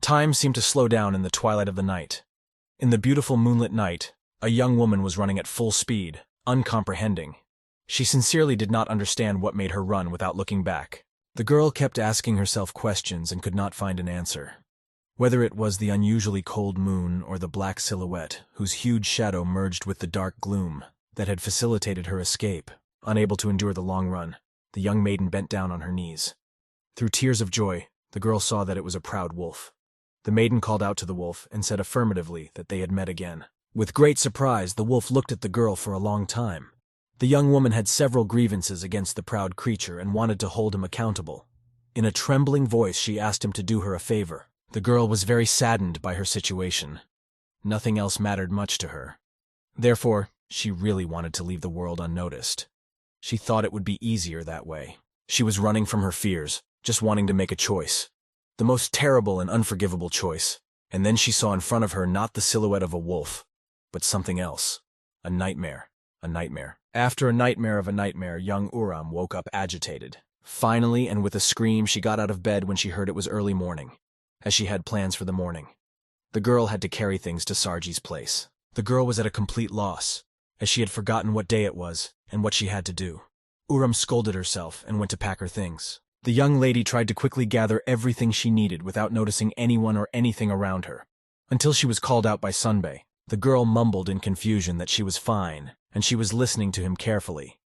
Time seemed to slow down in the twilight of the night. In the beautiful moonlit night, a young woman was running at full speed, uncomprehending. She sincerely did not understand what made her run without looking back. The girl kept asking herself questions and could not find an answer. Whether it was the unusually cold moon or the black silhouette whose huge shadow merged with the dark gloom that had facilitated her escape, unable to endure the long run, the young maiden bent down on her knees. Through tears of joy, the girl saw that it was a proud wolf. The maiden called out to the wolf and said affirmatively that they had met again. With great surprise, the wolf looked at the girl for a long time. The young woman had several grievances against the proud creature and wanted to hold him accountable. In a trembling voice, she asked him to do her a favor. The girl was very saddened by her situation. Nothing else mattered much to her. Therefore, she really wanted to leave the world unnoticed. She thought it would be easier that way. She was running from her fears, just wanting to make a choice. The most terrible and unforgivable choice. And then she saw in front of her not the silhouette of a wolf, but something else. A nightmare. A nightmare. After a nightmare of a nightmare, young Uram woke up agitated. Finally, and with a scream, she got out of bed when she heard it was early morning, as she had plans for the morning. The girl had to carry things to Sarji's place. The girl was at a complete loss, as she had forgotten what day it was and what she had to do. Uram scolded herself and went to pack her things. The young lady tried to quickly gather everything she needed without noticing anyone or anything around her, until she was called out by Sunbei. The girl mumbled in confusion that she was fine, and she was listening to him carefully.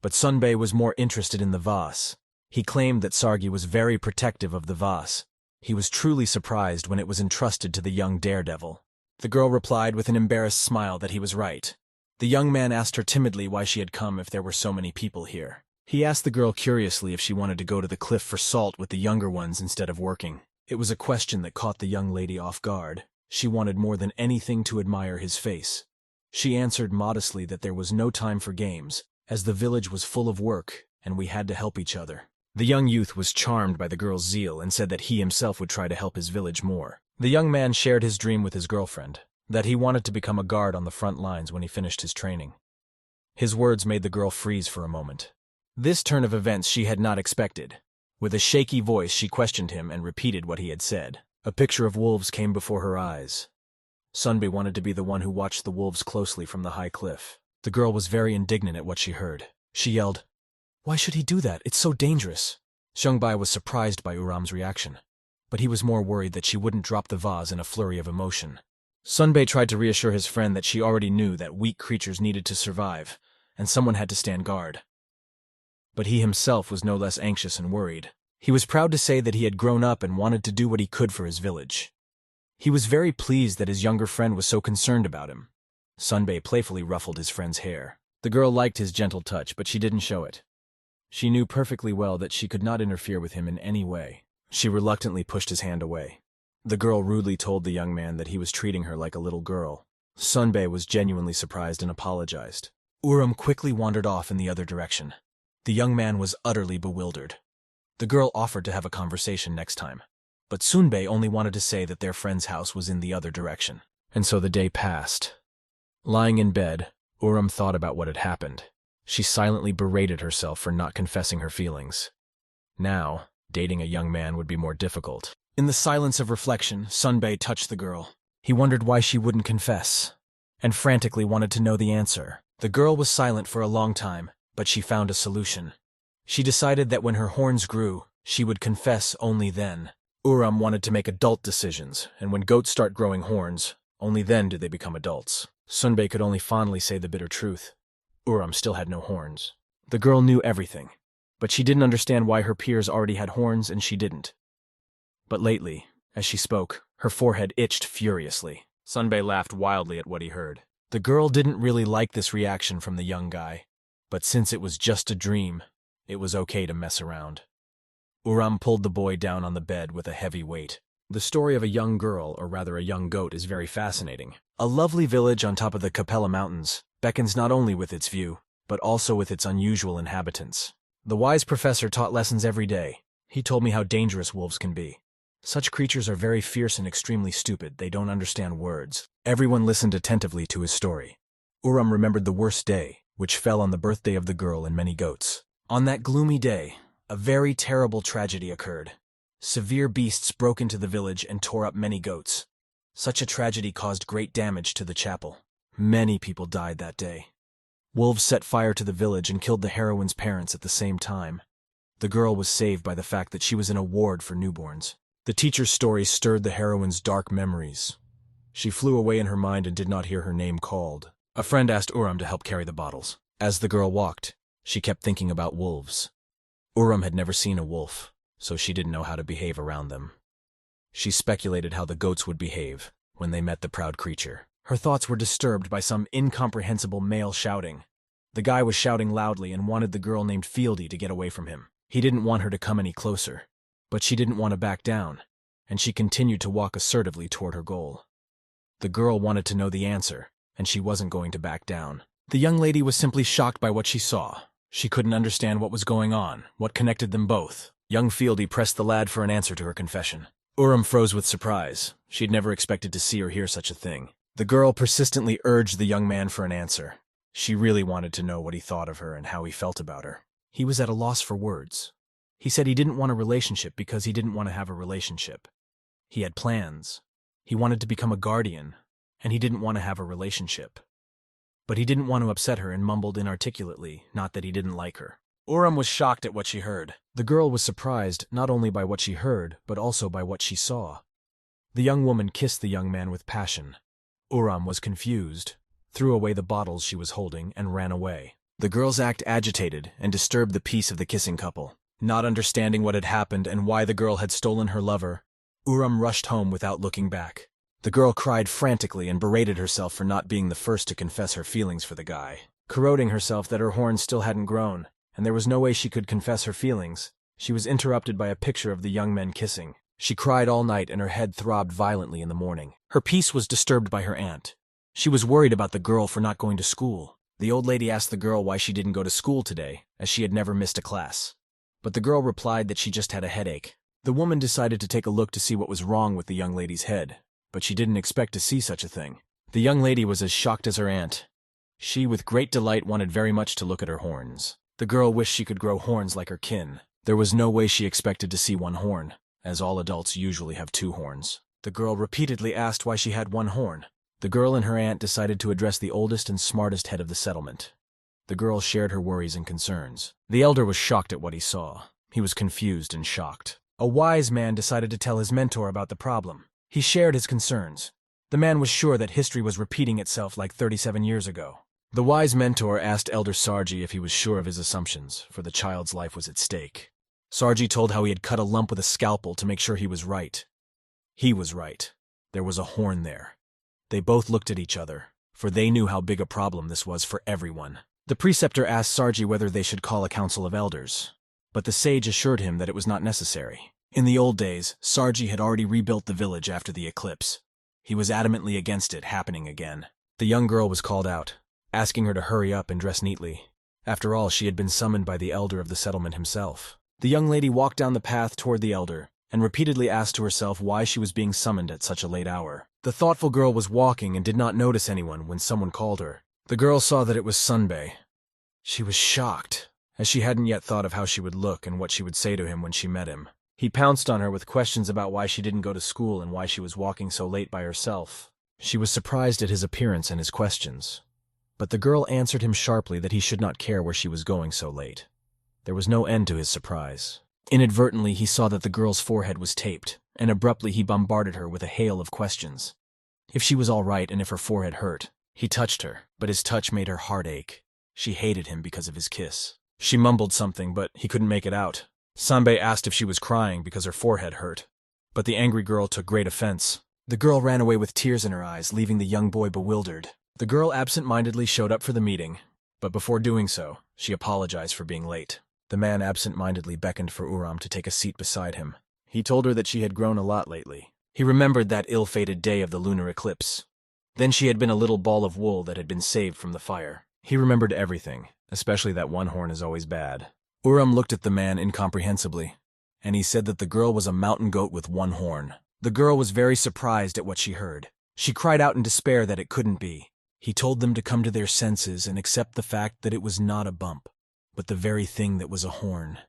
But Sunbei was more interested in the vase. He claimed that Sargi was very protective of the vase. He was truly surprised when it was entrusted to the young daredevil. The girl replied with an embarrassed smile that he was right. The young man asked her timidly why she had come if there were so many people here. He asked the girl curiously if she wanted to go to the cliff for salt with the younger ones instead of working. It was a question that caught the young lady off guard. She wanted more than anything to admire his face. She answered modestly that there was no time for games, as the village was full of work and we had to help each other. The young youth was charmed by the girl's zeal and said that he himself would try to help his village more. The young man shared his dream with his girlfriend, that he wanted to become a guard on the front lines when he finished his training. His words made the girl freeze for a moment. This turn of events she had not expected. With a shaky voice, she questioned him and repeated what he had said. A picture of wolves came before her eyes. Sunbi wanted to be the one who watched the wolves closely from the high cliff. The girl was very indignant at what she heard. She yelled, "Why should he do that? It's so dangerous." Xiongbai was surprised by Uram's reaction, but he was more worried that she wouldn't drop the vase in a flurry of emotion. Sunbei tried to reassure his friend that she already knew that weak creatures needed to survive, and someone had to stand guard. But he himself was no less anxious and worried. He was proud to say that he had grown up and wanted to do what he could for his village. He was very pleased that his younger friend was so concerned about him. Sunbei playfully ruffled his friend's hair. The girl liked his gentle touch, but she didn't show it. She knew perfectly well that she could not interfere with him in any way. She reluctantly pushed his hand away. The girl rudely told the young man that he was treating her like a little girl. Sunbei was genuinely surprised and apologized. Uram quickly wandered off in the other direction. The young man was utterly bewildered. The girl offered to have a conversation next time, but Sunbei only wanted to say that their friend's house was in the other direction. And so the day passed. Lying in bed, Uram thought about what had happened. She silently berated herself for not confessing her feelings. Now, dating a young man would be more difficult. In the silence of reflection, Sunbei touched the girl. He wondered why she wouldn't confess, and frantically wanted to know the answer. The girl was silent for a long time, but she found a solution. She decided that when her horns grew, she would confess only then. Uram wanted to make adult decisions, and when goats start growing horns, only then do they become adults. Sunbei could only fondly say the bitter truth. Uram still had no horns. The girl knew everything, but she didn't understand why her peers already had horns and she didn't. But lately, as she spoke, her forehead itched furiously. Sunbei laughed wildly at what he heard. The girl didn't really like this reaction from the young guy, but since it was just a dream, it was okay to mess around. Uram pulled the boy down on the bed with a heavy weight. The story of a young girl, or rather a young goat, is very fascinating. A lovely village on top of the Capella Mountains beckons not only with its view, but also with its unusual inhabitants. The wise professor taught lessons every day. He told me how dangerous wolves can be. Such creatures are very fierce and extremely stupid. They don't understand words. Everyone listened attentively to his story. Uram remembered the worst day, which fell on the birthday of the girl and many goats. On that gloomy day, a very terrible tragedy occurred. Severe beasts broke into the village and tore up many goats. Such a tragedy caused great damage to the chapel. Many people died that day. Wolves set fire to the village and killed the heroine's parents at the same time. The girl was saved by the fact that she was in a ward for newborns. The teacher's story stirred the heroine's dark memories. She flew away in her mind and did not hear her name called. A friend asked Uram to help carry the bottles. As the girl walked, she kept thinking about wolves. Uram had never seen a wolf, so she didn't know how to behave around them. She speculated how the goats would behave when they met the proud creature. Her thoughts were disturbed by some incomprehensible male shouting. The guy was shouting loudly and wanted the girl named Fieldy to get away from him. He didn't want her to come any closer, but she didn't want to back down, and she continued to walk assertively toward her goal. The girl wanted to know the answer, and she wasn't going to back down. The young lady was simply shocked by what she saw. She couldn't understand what was going on, what connected them both. Young Fieldy pressed the lad for an answer to her confession. Uram froze with surprise. She'd never expected to see or hear such a thing. The girl persistently urged the young man for an answer. She really wanted to know what he thought of her and how he felt about her. He was at a loss for words. He said he didn't want a relationship because he didn't want to have a relationship. He had plans. He wanted to become a guardian, and he didn't want to have a relationship. But he didn't want to upset her and mumbled inarticulately, not that he didn't like her. Uram was shocked at what she heard. The girl was surprised not only by what she heard, but also by what she saw. The young woman kissed the young man with passion. Uram was confused, threw away the bottles she was holding, and ran away. The girl's act agitated and disturbed the peace of the kissing couple. Not understanding what had happened and why the girl had stolen her lover, Uram rushed home without looking back. The girl cried frantically and berated herself for not being the first to confess her feelings for the guy, corroding herself that her horn still hadn't grown, and there was no way she could confess her feelings. She was interrupted by a picture of the young men kissing. She cried all night and her head throbbed violently in the morning. Her peace was disturbed by her aunt. She was worried about the girl for not going to school. The old lady asked the girl why she didn't go to school today, as she had never missed a class. But the girl replied that she just had a headache. The woman decided to take a look to see what was wrong with the young lady's head, but she didn't expect to see such a thing. The young lady was as shocked as her aunt. She, with great delight, wanted very much to look at her horns. The girl wished she could grow horns like her kin. There was no way she expected to see one horn, as all adults usually have two horns. The girl repeatedly asked why she had one horn. The girl and her aunt decided to address the oldest and smartest head of the settlement. The girl shared her worries and concerns. The elder was shocked at what he saw. He was confused and shocked. A wise man decided to tell his mentor about the problem. He shared his concerns. The man was sure that history was repeating itself like 37 years ago. The wise mentor asked Elder Sarji if he was sure of his assumptions, for the child's life was at stake. Sarji told how he had cut a lump with a scalpel to make sure he was right. He was right. There was a horn there. They both looked at each other, for they knew how big a problem this was for everyone. The preceptor asked Sarji whether they should call a council of elders, but the sage assured him that it was not necessary. In the old days, Sarji had already rebuilt the village after the eclipse. He was adamantly against it happening again. The young girl was called out, asking her to hurry up and dress neatly. After all, she had been summoned by the elder of the settlement himself. The young lady walked down the path toward the elder, and repeatedly asked to herself why she was being summoned at such a late hour. The thoughtful girl was walking and did not notice anyone when someone called her. The girl saw that it was Sunbei. She was shocked, as she hadn't yet thought of how she would look and what she would say to him when she met him. He pounced on her with questions about why she didn't go to school and why she was walking so late by herself. She was surprised at his appearance and his questions. But the girl answered him sharply that he should not care where she was going so late. There was no end to his surprise. Inadvertently, he saw that the girl's forehead was taped, and abruptly he bombarded her with a hail of questions. If she was all right and if her forehead hurt. He touched her, but his touch made her heart ache. She hated him because of his kiss. She mumbled something, but he couldn't make it out. Sanbei asked if she was crying because her forehead hurt, but the angry girl took great offense. The girl ran away with tears in her eyes, leaving the young boy bewildered. The girl absent-mindedly showed up for the meeting, but before doing so, she apologized for being late. The man absent-mindedly beckoned for Uram to take a seat beside him. He told her that she had grown a lot lately. He remembered that ill-fated day of the lunar eclipse. Then she had been a little ball of wool that had been saved from the fire. He remembered everything, especially that one horn is always bad. Uram looked at the man incomprehensibly, and he said that the girl was a mountain goat with one horn. The girl was very surprised at what she heard. She cried out in despair that it couldn't be. He told them to come to their senses and accept the fact that it was not a bump, but the very thing that was a horn.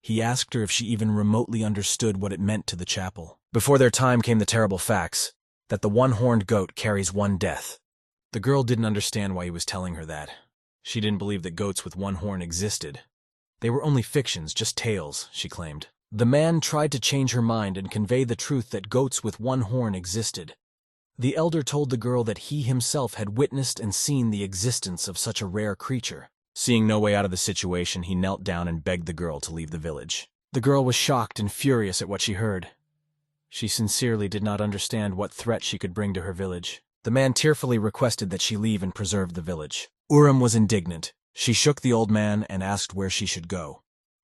He asked her if she even remotely understood what it meant to the chapel. Before their time came the terrible facts, that the one-horned goat carries one death. The girl didn't understand why he was telling her that. She didn't believe that goats with one horn existed. They were only fictions, just tales, she claimed. The man tried to change her mind and convey the truth that goats with one horn existed. The elder told the girl that he himself had witnessed and seen the existence of such a rare creature. Seeing no way out of the situation, he knelt down and begged the girl to leave the village. The girl was shocked and furious at what she heard. She sincerely did not understand what threat she could bring to her village. The man tearfully requested that she leave and preserve the village. Urim was indignant. She shook the old man and asked where she should go.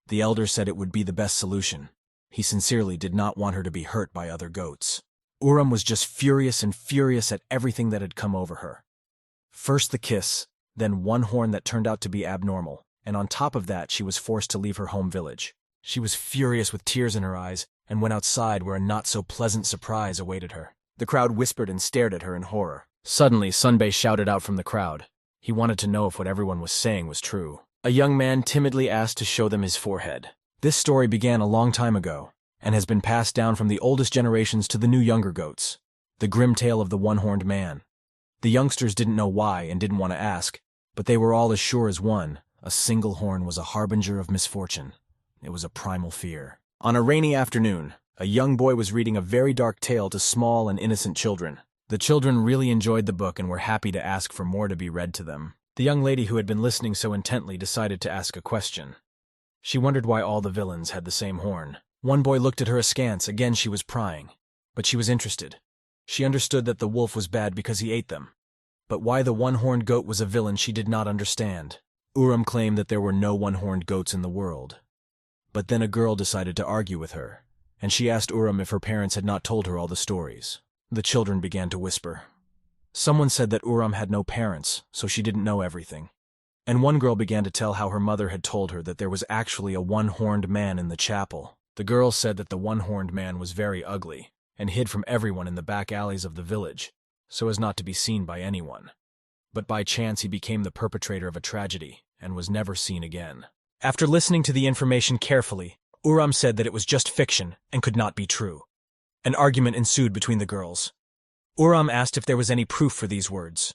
The elder said it would be the best solution. He sincerely did not want her to be hurt by other goats. Urim was just furious at everything that had come over her. First the kiss, then one horn that turned out to be abnormal, and on top of that she was forced to leave her home village. She was furious with tears in her eyes and went outside where a not-so-pleasant surprise awaited her. The crowd whispered and stared at her in horror. Suddenly, Sunbei shouted out from the crowd. He wanted to know if what everyone was saying was true. A young man timidly asked to show them his forehead. This story began a long time ago, and has been passed down from the oldest generations to the new younger goats. The grim tale of the one-horned man. The youngsters didn't know why and didn't want to ask, but they were all as sure as one. A single horn was a harbinger of misfortune. It was a primal fear. On a rainy afternoon, a young boy was reading a very dark tale to small and innocent children. The children really enjoyed the book and were happy to ask for more to be read to them. The young lady who had been listening so intently decided to ask a question. She wondered why all the villains had the same horn. One boy looked at her askance. Again she was prying, but she was interested. She understood that the wolf was bad because he ate them. But why the one-horned goat was a villain she did not understand. Urim claimed that there were no one-horned goats in the world. But then a girl decided to argue with her, and she asked Urim if her parents had not told her all the stories. The children began to whisper. Someone said that Urim had no parents, so she didn't know everything. And one girl began to tell how her mother had told her that there was actually a one-horned man in the chapel. The girl said that the one-horned man was very ugly, and hid from everyone in the back alleys of the village, so as not to be seen by anyone. But by chance he became the perpetrator of a tragedy, and was never seen again. After listening to the information carefully, Urim said that it was just fiction and could not be true. An argument ensued between the girls. Urim asked if there was any proof for these words.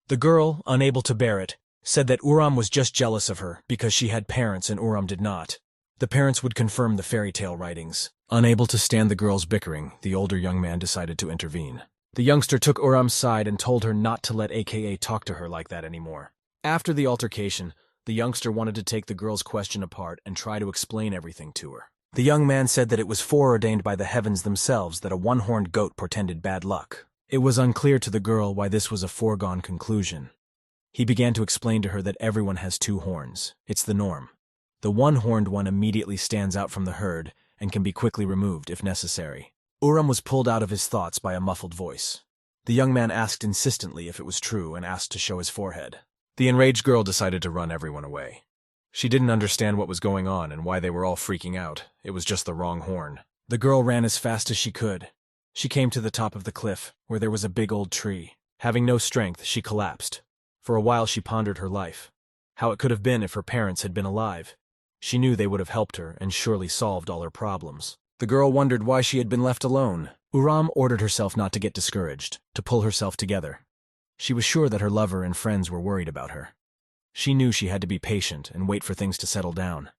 The girl, unable to bear it, said that Urim was just jealous of her because she had parents and Urim did not. The parents would confirm the fairy tale writings. Unable to stand the girls' bickering, the older young man decided to intervene. The youngster took Urim's side and told her not to let AKA talk to her like that anymore. After the altercation, the youngster wanted to take the girl's question apart and try to explain everything to her. The young man said that it was foreordained by the heavens themselves that a one-horned goat portended bad luck. It was unclear to the girl why this was a foregone conclusion. He began to explain to her that everyone has two horns. It's the norm. The one-horned one immediately stands out from the herd and can be quickly removed if necessary. Urim was pulled out of his thoughts by a muffled voice. The young man asked insistently if it was true and asked to show his forehead. The enraged girl decided to run everyone away. She didn't understand what was going on and why they were all freaking out. It was just the wrong horn. The girl ran as fast as she could. She came to the top of the cliff, where there was a big old tree. Having no strength, she collapsed. For a while she pondered her life. How it could have been if her parents had been alive. She knew they would have helped her and surely solved all her problems. The girl wondered why she had been left alone. Urim ordered herself not to get discouraged, to pull herself together. She was sure that her lover and friends were worried about her. She knew she had to be patient and wait for things to settle down.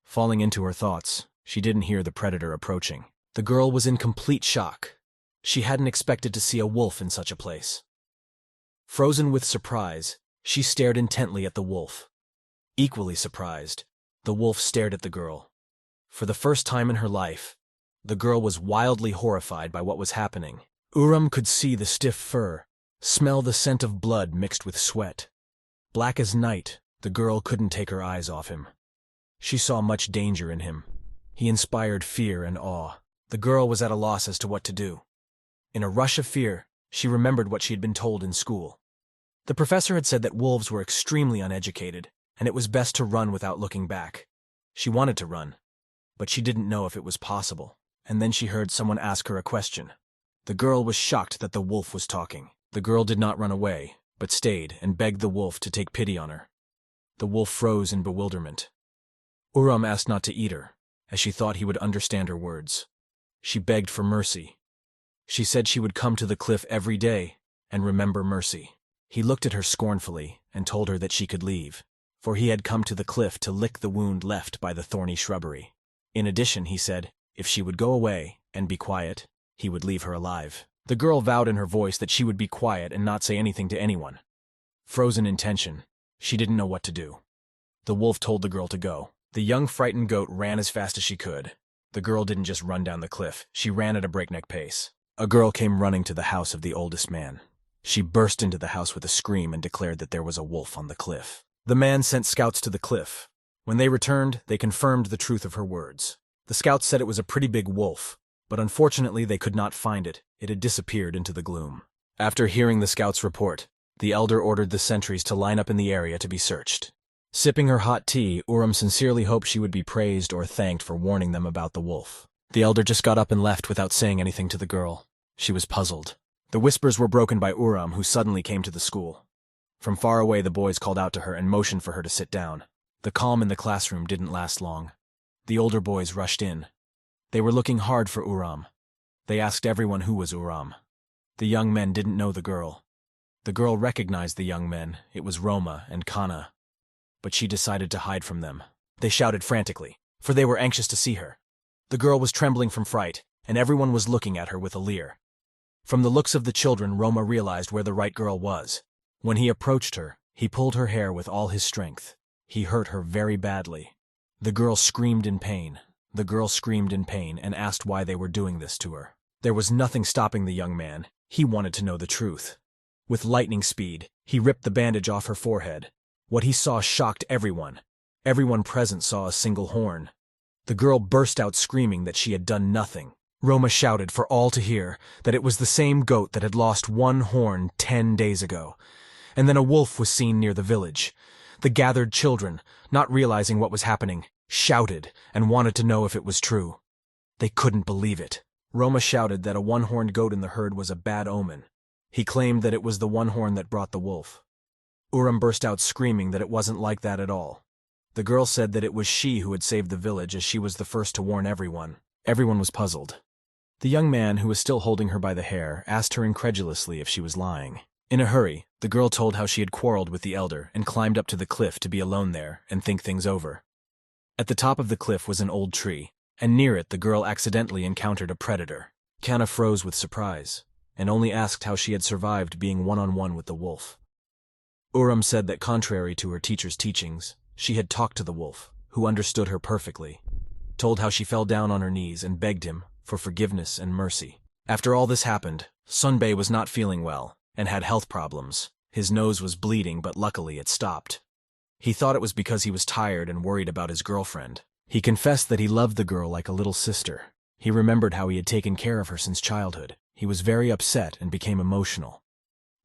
Falling into her thoughts, she didn't hear the predator approaching. The girl was in complete shock. She hadn't expected to see a wolf in such a place. Frozen with surprise, she stared intently at the wolf. Equally surprised, the wolf stared at the girl. For the first time in her life, the girl was wildly horrified by what was happening. Urim could see the stiff fur, smell the scent of blood mixed with sweat. Black as night, the girl couldn't take her eyes off him. She saw much danger in him. He inspired fear and awe. The girl was at a loss as to what to do. In a rush of fear, she remembered what she had been told in school. The professor had said that wolves were extremely uneducated, and it was best to run without looking back. She wanted to run, but she didn't know if it was possible. And then she heard someone ask her a question. The girl was shocked that the wolf was talking. The girl did not run away, but stayed and begged the wolf to take pity on her. The wolf froze in bewilderment. Urim asked not to eat her, as she thought he would understand her words. She begged for mercy. She said she would come to the cliff every day and remember mercy. He looked at her scornfully and told her that she could leave, for he had come to the cliff to lick the wound left by the thorny shrubbery. In addition, he said, if she would go away and be quiet, he would leave her alive. The girl vowed in her voice that she would be quiet and not say anything to anyone. Frozen in tension, she didn't know what to do. The wolf told the girl to go. The young frightened goat ran as fast as she could. The girl didn't just run down the cliff, she ran at a breakneck pace. A girl came running to the house of the oldest man. She burst into the house with a scream and declared that there was a wolf on the cliff. The man sent scouts to the cliff. When they returned, they confirmed the truth of her words. The scouts said it was a pretty big wolf, but unfortunately they could not find it. It had disappeared into the gloom. After hearing the scouts' report, the elder ordered the sentries to line up in the area to be searched. Sipping her hot tea, Uram sincerely hoped she would be praised or thanked for warning them about the wolf. The elder just got up and left without saying anything to the girl. She was puzzled. The whispers were broken by Uram, who suddenly came to the school. From far away, the boys called out to her and motioned for her to sit down. The calm in the classroom didn't last long. The older boys rushed in. They were looking hard for Uram. They asked everyone who was Uram. The young men didn't know the girl. The girl recognized the young men. It was Roma and Kana. But she decided to hide from them. They shouted frantically, for they were anxious to see her. The girl was trembling from fright, and everyone was looking at her with a leer. From the looks of the children, Roma realized where the right girl was. When he approached her, he pulled her hair with all his strength. He hurt her very badly. The girl screamed in pain. The girl screamed in pain and asked why they were doing this to her. There was nothing stopping the young man. He wanted to know the truth. With lightning speed, he ripped the bandage off her forehead. What he saw shocked everyone. Everyone present saw a single horn. The girl burst out screaming that she had done nothing. Roma shouted for all to hear that it was the same goat that had lost one horn 10 days ago. And then a wolf was seen near the village. The gathered children, not realizing what was happening, shouted and wanted to know if it was true. They couldn't believe it. Roma shouted that a one-horned goat in the herd was a bad omen. He claimed that it was the one horn that brought the wolf. Uram burst out screaming that it wasn't like that at all. The girl said that it was she who had saved the village, as she was the first to warn everyone. Everyone was puzzled. The young man, who was still holding her by the hair, asked her incredulously if she was lying. In a hurry, the girl told how she had quarreled with the elder and climbed up to the cliff to be alone there and think things over. At the top of the cliff was an old tree, and near it the girl accidentally encountered a predator. Kana froze with surprise, and only asked how she had survived being one-on-one with the wolf. Uram said that contrary to her teacher's teachings, she had talked to the wolf, who understood her perfectly, told how she fell down on her knees and begged him for forgiveness and mercy. After all this happened, Sunbei was not feeling well and had health problems. His nose was bleeding, but luckily it stopped. He thought it was because he was tired and worried about his girlfriend. He confessed that he loved the girl like a little sister. He remembered how he had taken care of her since childhood. He was very upset and became emotional.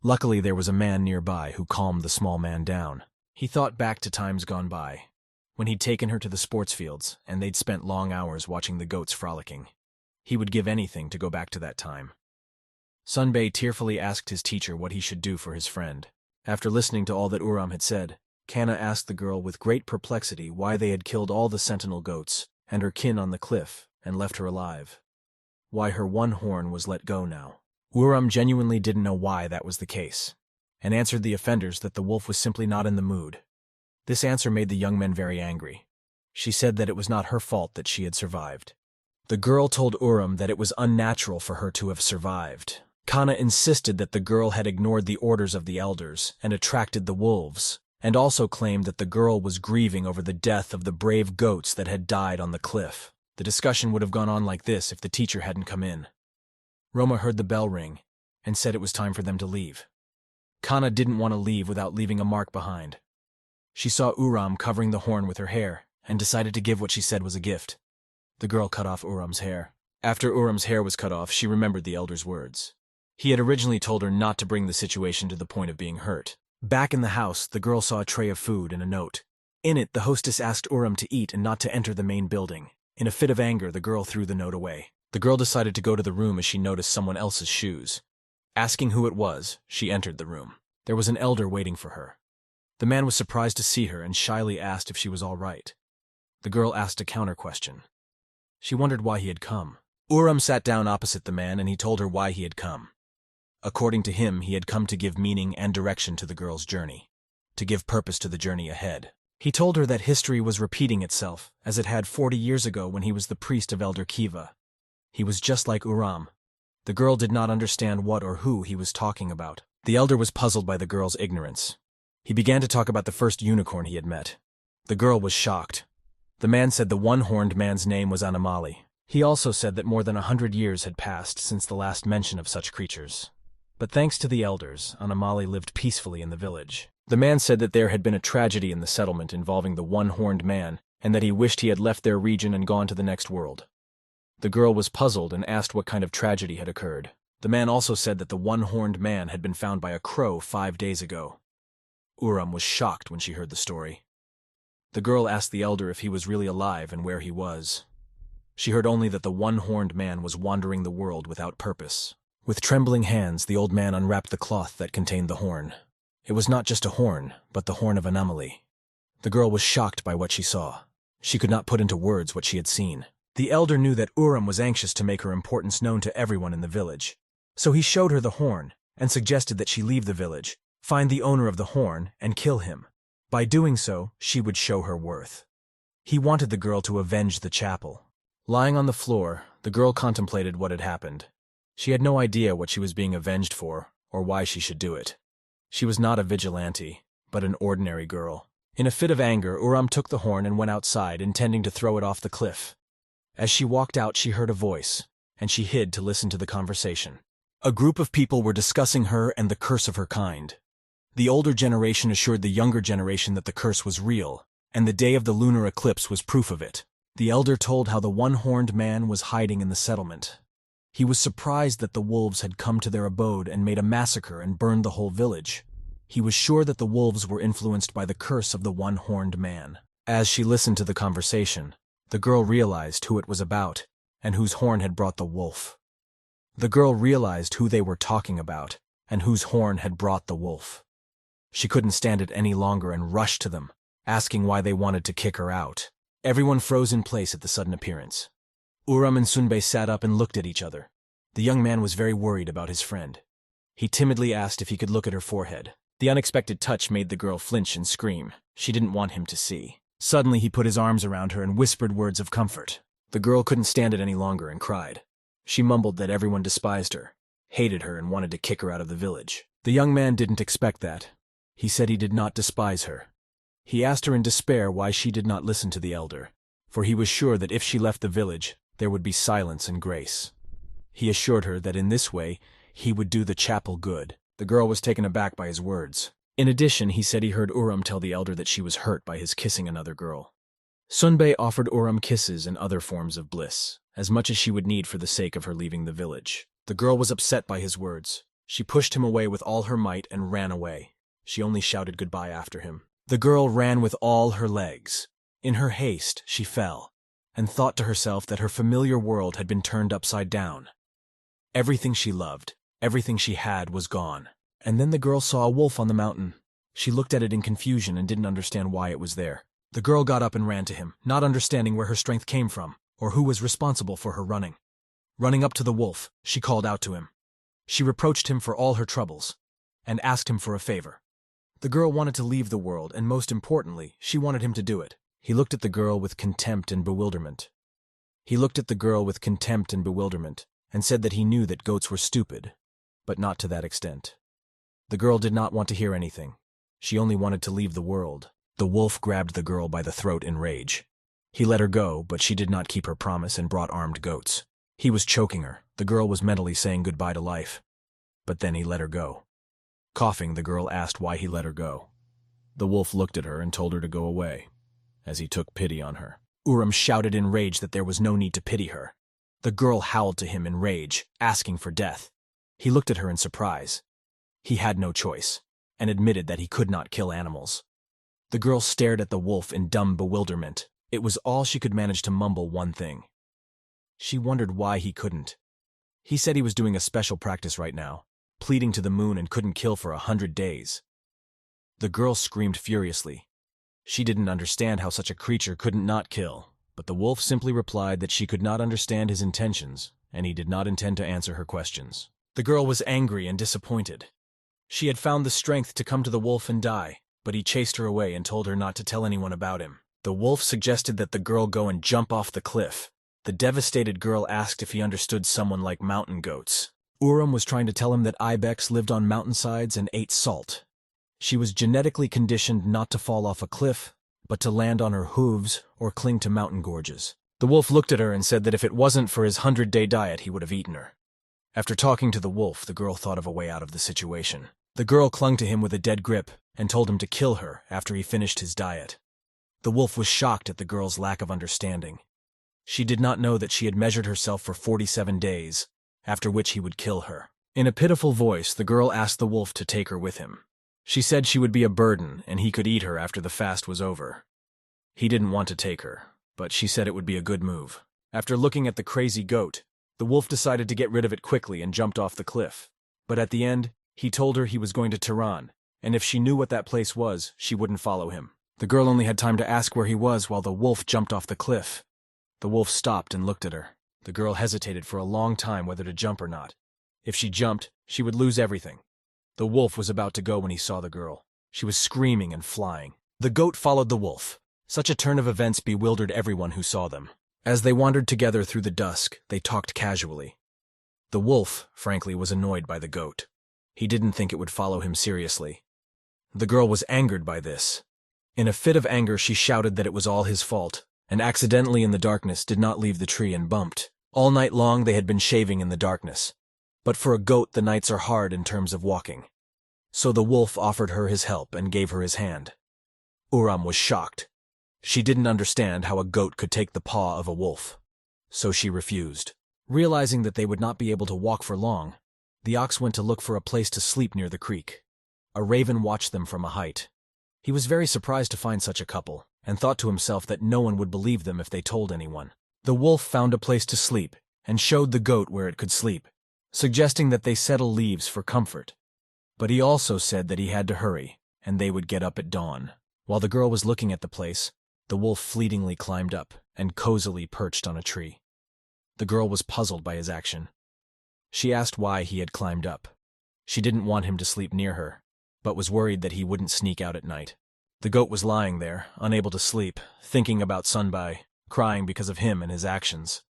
Luckily, there was a man nearby who calmed the small man down. He thought back to times gone by, when he'd taken her to the sports fields and they'd spent long hours watching the goats frolicking. He would give anything to go back to that time. Sunbei tearfully asked his teacher what he should do for his friend. After listening to all that Uram had said, Kana asked the girl with great perplexity why they had killed all the sentinel goats and her kin on the cliff and left her alive. Why her one horn was let go now. Uram genuinely didn't know why that was the case, and answered the offenders that the wolf was simply not in the mood. This answer made the young men very angry. She said that it was not her fault that she had survived. The girl told Uram that it was unnatural for her to have survived. Kana insisted that the girl had ignored the orders of the elders and attracted the wolves, and also claimed that the girl was grieving over the death of the brave goats that had died on the cliff. The discussion would have gone on like this if the teacher hadn't come in. Roma heard the bell ring and said it was time for them to leave. Kana didn't want to leave without leaving a mark behind. She saw Uram covering the horn with her hair and decided to give what she said was a gift. The girl cut off Uram's hair. After Uram's hair was cut off, she remembered the elder's words. He had originally told her not to bring the situation to the point of being hurt. Back in the house, the girl saw a tray of food and a note. In it, the hostess asked Uram to eat and not to enter the main building. In a fit of anger, the girl threw the note away. The girl decided to go to the room as she noticed someone else's shoes. Asking who it was, she entered the room. There was an elder waiting for her. The man was surprised to see her and shyly asked if she was all right. The girl asked a counter question. She wondered why he had come. Uram sat down opposite the man and he told her why he had come. According to him, he had come to give meaning and direction to the girl's journey, to give purpose to the journey ahead. He told her that history was repeating itself, as it had 40 years ago when he was the priest of Elder Kiva. He was just like Uram. The girl did not understand what or who he was talking about. The elder was puzzled by the girl's ignorance. He began to talk about the first unicorn he had met. The girl was shocked. The man said the one-horned man's name was Anamali. He also said that more than 100 years had passed since the last mention of such creatures. But thanks to the elders, Anamali lived peacefully in the village. The man said that there had been a tragedy in the settlement involving the one-horned man, and that he wished he had left their region and gone to the next world. The girl was puzzled and asked what kind of tragedy had occurred. The man also said that the one-horned man had been found by a crow 5 days ago. Uram was shocked when she heard the story. The girl asked the elder if he was really alive and where he was. She heard only that the one-horned man was wandering the world without purpose. With trembling hands, the old man unwrapped the cloth that contained the horn. It was not just a horn, but the horn of Anamali. The girl was shocked by what she saw. She could not put into words what she had seen. The elder knew that Uram was anxious to make her importance known to everyone in the village. So he showed her the horn and suggested that she leave the village, find the owner of the horn, and kill him. By doing so, she would show her worth. He wanted the girl to avenge the chapel. Lying on the floor, the girl contemplated what had happened. She had no idea what she was being avenged for, or why she should do it. She was not a vigilante, but an ordinary girl. In a fit of anger, Uram took the horn and went outside, intending to throw it off the cliff. As she walked out, she heard a voice, and she hid to listen to the conversation. A group of people were discussing her and the curse of her kind. The older generation assured the younger generation that the curse was real, and the day of the lunar eclipse was proof of it. The elder told how the one-horned man was hiding in the settlement. He was surprised that the wolves had come to their abode and made a massacre and burned the whole village. He was sure that the wolves were influenced by the curse of the one-horned man. As she listened to the conversation, the girl realized who it was about and whose horn had brought the wolf. The girl realized who they were talking about and whose horn had brought the wolf. She couldn't stand it any longer and rushed to them, asking why they wanted to kick her out. Everyone froze in place at the sudden appearance. Uram and Sunbei sat up and looked at each other. The young man was very worried about his friend. He timidly asked if he could look at her forehead. The unexpected touch made the girl flinch and scream. She didn't want him to see. Suddenly he put his arms around her and whispered words of comfort. The girl couldn't stand it any longer and cried. She mumbled that everyone despised her, hated her, and wanted to kick her out of the village. The young man didn't expect that. He said he did not despise her. He asked her in despair why she did not listen to the elder, for he was sure that if she left the village, there would be silence and grace. He assured her that in this way, he would do the chapel good. The girl was taken aback by his words. In addition, he said he heard Uram tell the elder that she was hurt by his kissing another girl. Sunbei offered Uram kisses and other forms of bliss, as much as she would need for the sake of her leaving the village. The girl was upset by his words. She pushed him away with all her might and ran away. She only shouted goodbye after him. The girl ran with all her legs. In her haste, she fell, and thought to herself that her familiar world had been turned upside down. Everything she loved, everything she had was gone. And then the girl saw a wolf on the mountain. She looked at it in confusion and didn't understand why it was there. The girl got up and ran to him, not understanding where her strength came from, or who was responsible for her running. Running up to the wolf, she called out to him. She reproached him for all her troubles, and asked him for a favor. The girl wanted to leave the world, and most importantly, she wanted him to do it. He looked at the girl with contempt and bewilderment. And said that he knew that goats were stupid, but not to that extent. The girl did not want to hear anything. She only wanted to leave the world. The wolf grabbed the girl by the throat in rage. He let her go, but she did not keep her promise and brought armed goats. He was choking her. The girl was mentally saying goodbye to life. But then he let her go. Coughing, the girl asked why he let her go. The wolf looked at her and told her to go away, as he took pity on her. Uram shouted in rage that there was no need to pity her. The girl howled to him in rage, asking for death. He looked at her in surprise. He had no choice, and admitted that he could not kill animals. The girl stared at the wolf in dumb bewilderment. It was all she could manage to mumble one thing. She wondered why he couldn't. He said he was doing a special practice right now, pleading to the moon and couldn't kill for 100 days. The girl screamed furiously. She didn't understand how such a creature couldn't not kill. but the wolf simply replied that she could not understand his intentions, and he did not intend to answer her questions. The girl was angry and disappointed. She had found the strength to come to the wolf and die, but he chased her away and told her not to tell anyone about him. The wolf suggested that the girl go and jump off the cliff. The devastated girl asked if he understood someone like mountain goats. Urim was trying to tell him that ibex lived on mountainsides and ate salt. She was genetically conditioned not to fall off a cliff, but to land on her hooves or cling to mountain gorges. The wolf looked at her and said that if it wasn't for his 100-day diet, he would have eaten her. After talking to the wolf, the girl thought of a way out of the situation. The girl clung to him with a dead grip and told him to kill her after he finished his diet. The wolf was shocked at the girl's lack of understanding. She did not know that she had measured herself for 47 days, after which he would kill her. In a pitiful voice, the girl asked the wolf to take her with him. She said she would be a burden and he could eat her after the fast was over. He didn't want to take her, but she said it would be a good move. After looking at the crazy goat, the wolf decided to get rid of it quickly and jumped off the cliff. But at the end, he told her he was going to Tehran, and if she knew what that place was, she wouldn't follow him. The girl only had time to ask where he was while the wolf jumped off the cliff. The wolf stopped and looked at her. The girl hesitated for a long time whether to jump or not. If she jumped, she would lose everything. The wolf was about to go when he saw the girl. She was screaming and flying. The goat followed the wolf. Such a turn of events bewildered everyone who saw them. As they wandered together through the dusk, they talked casually. The wolf, frankly, was annoyed by the goat. He didn't think it would follow him seriously. The girl was angered by this. In a fit of anger, she shouted that it was all his fault, and accidentally in the darkness did not leave the tree and bumped. All night long they had been shaving in the darkness. But for a goat, the nights are hard in terms of walking. So the wolf offered her his help and gave her his hand. Urim was shocked. She didn't understand how a goat could take the paw of a wolf. So she refused. Realizing that they would not be able to walk for long, the ox went to look for a place to sleep near the creek. A raven watched them from a height. He was very surprised to find such a couple, and thought to himself that no one would believe them if they told anyone. The wolf found a place to sleep, and showed the goat where it could sleep, suggesting that they settle leaves for comfort. But he also said that he had to hurry, and they would get up at dawn. While the girl was looking at the place, the wolf fleetingly climbed up, and cozily perched on a tree. The girl was puzzled by his action. She asked why he had climbed up. She didn't want him to sleep near her, but was worried that he wouldn't sneak out at night. The goat was lying there, unable to sleep, thinking about Sunbai, crying because of him and his actions.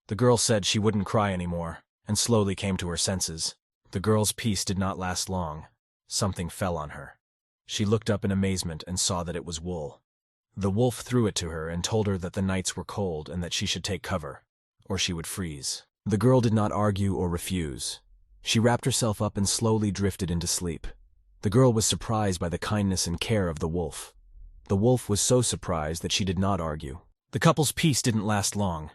The girl said she wouldn't cry anymore, and slowly came to her senses. The girl's peace did not last long. Something fell on her. She looked up in amazement and saw that it was wool. The wolf threw it to her and told her that the nights were cold and that she should take cover, or she would freeze. The girl did not argue or refuse. She wrapped herself up and slowly drifted into sleep. The girl was surprised by the kindness and care of the wolf. The wolf was so surprised that she did not argue. The couple's peace didn't last long.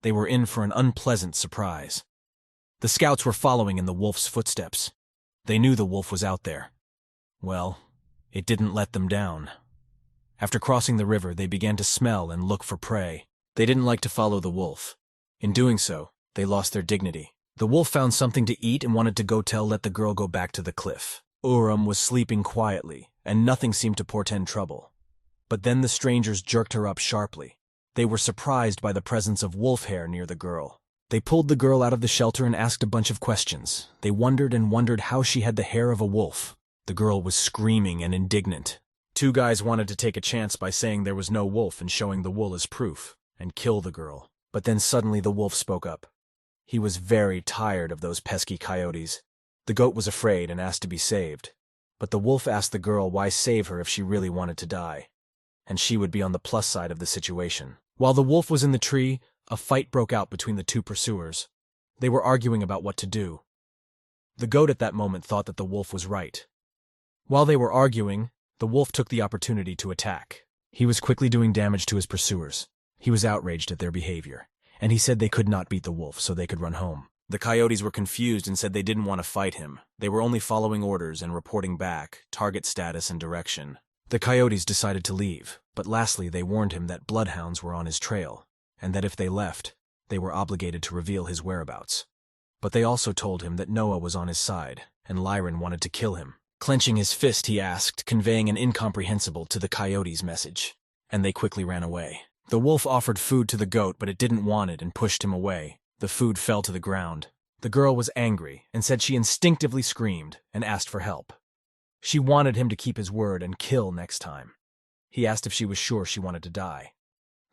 They were in for an unpleasant surprise. The scouts were following in the wolf's footsteps. They knew the wolf was out there. Well, it didn't let them down. After crossing the river, they began to smell and look for prey. They didn't like to follow the wolf. In doing so, they lost their dignity. The wolf found something to eat and wanted to let the girl go back to the cliff. Urim was sleeping quietly, and nothing seemed to portend trouble. But then the strangers jerked her up sharply. They were surprised by the presence of wolf hair near the girl. They pulled the girl out of the shelter and asked a bunch of questions. They wondered and wondered how she had the hair of a wolf. The girl was screaming and indignant. Two guys wanted to take a chance by saying there was no wolf and showing the wool as proof, and kill the girl. But then suddenly the wolf spoke up. He was very tired of those pesky coyotes. The goat was afraid and asked to be saved. But the wolf asked the girl why save her if she really wanted to die, and she would be on the plus side of the situation. While the wolf was in the tree, a fight broke out between the two pursuers. They were arguing about what to do. The goat at that moment thought that the wolf was right. While they were arguing, the wolf took the opportunity to attack. He was quickly doing damage to his pursuers. He was outraged at their behavior, and he said they could not beat the wolf so they could run home. The coyotes were confused and said they didn't want to fight him. They were only following orders and reporting back, target status and direction. The coyotes decided to leave, but lastly they warned him that bloodhounds were on his trail, and that if they left, they were obligated to reveal his whereabouts. But they also told him that Noah was on his side, and Lyran wanted to kill him. Clenching his fist, he asked, conveying an incomprehensible to the coyotes' message, and they quickly ran away. The wolf offered food to the goat, but it didn't want it and pushed him away. The food fell to the ground. The girl was angry and said she instinctively screamed and asked for help. She wanted him to keep his word and kill next time. He asked if she was sure she wanted to die.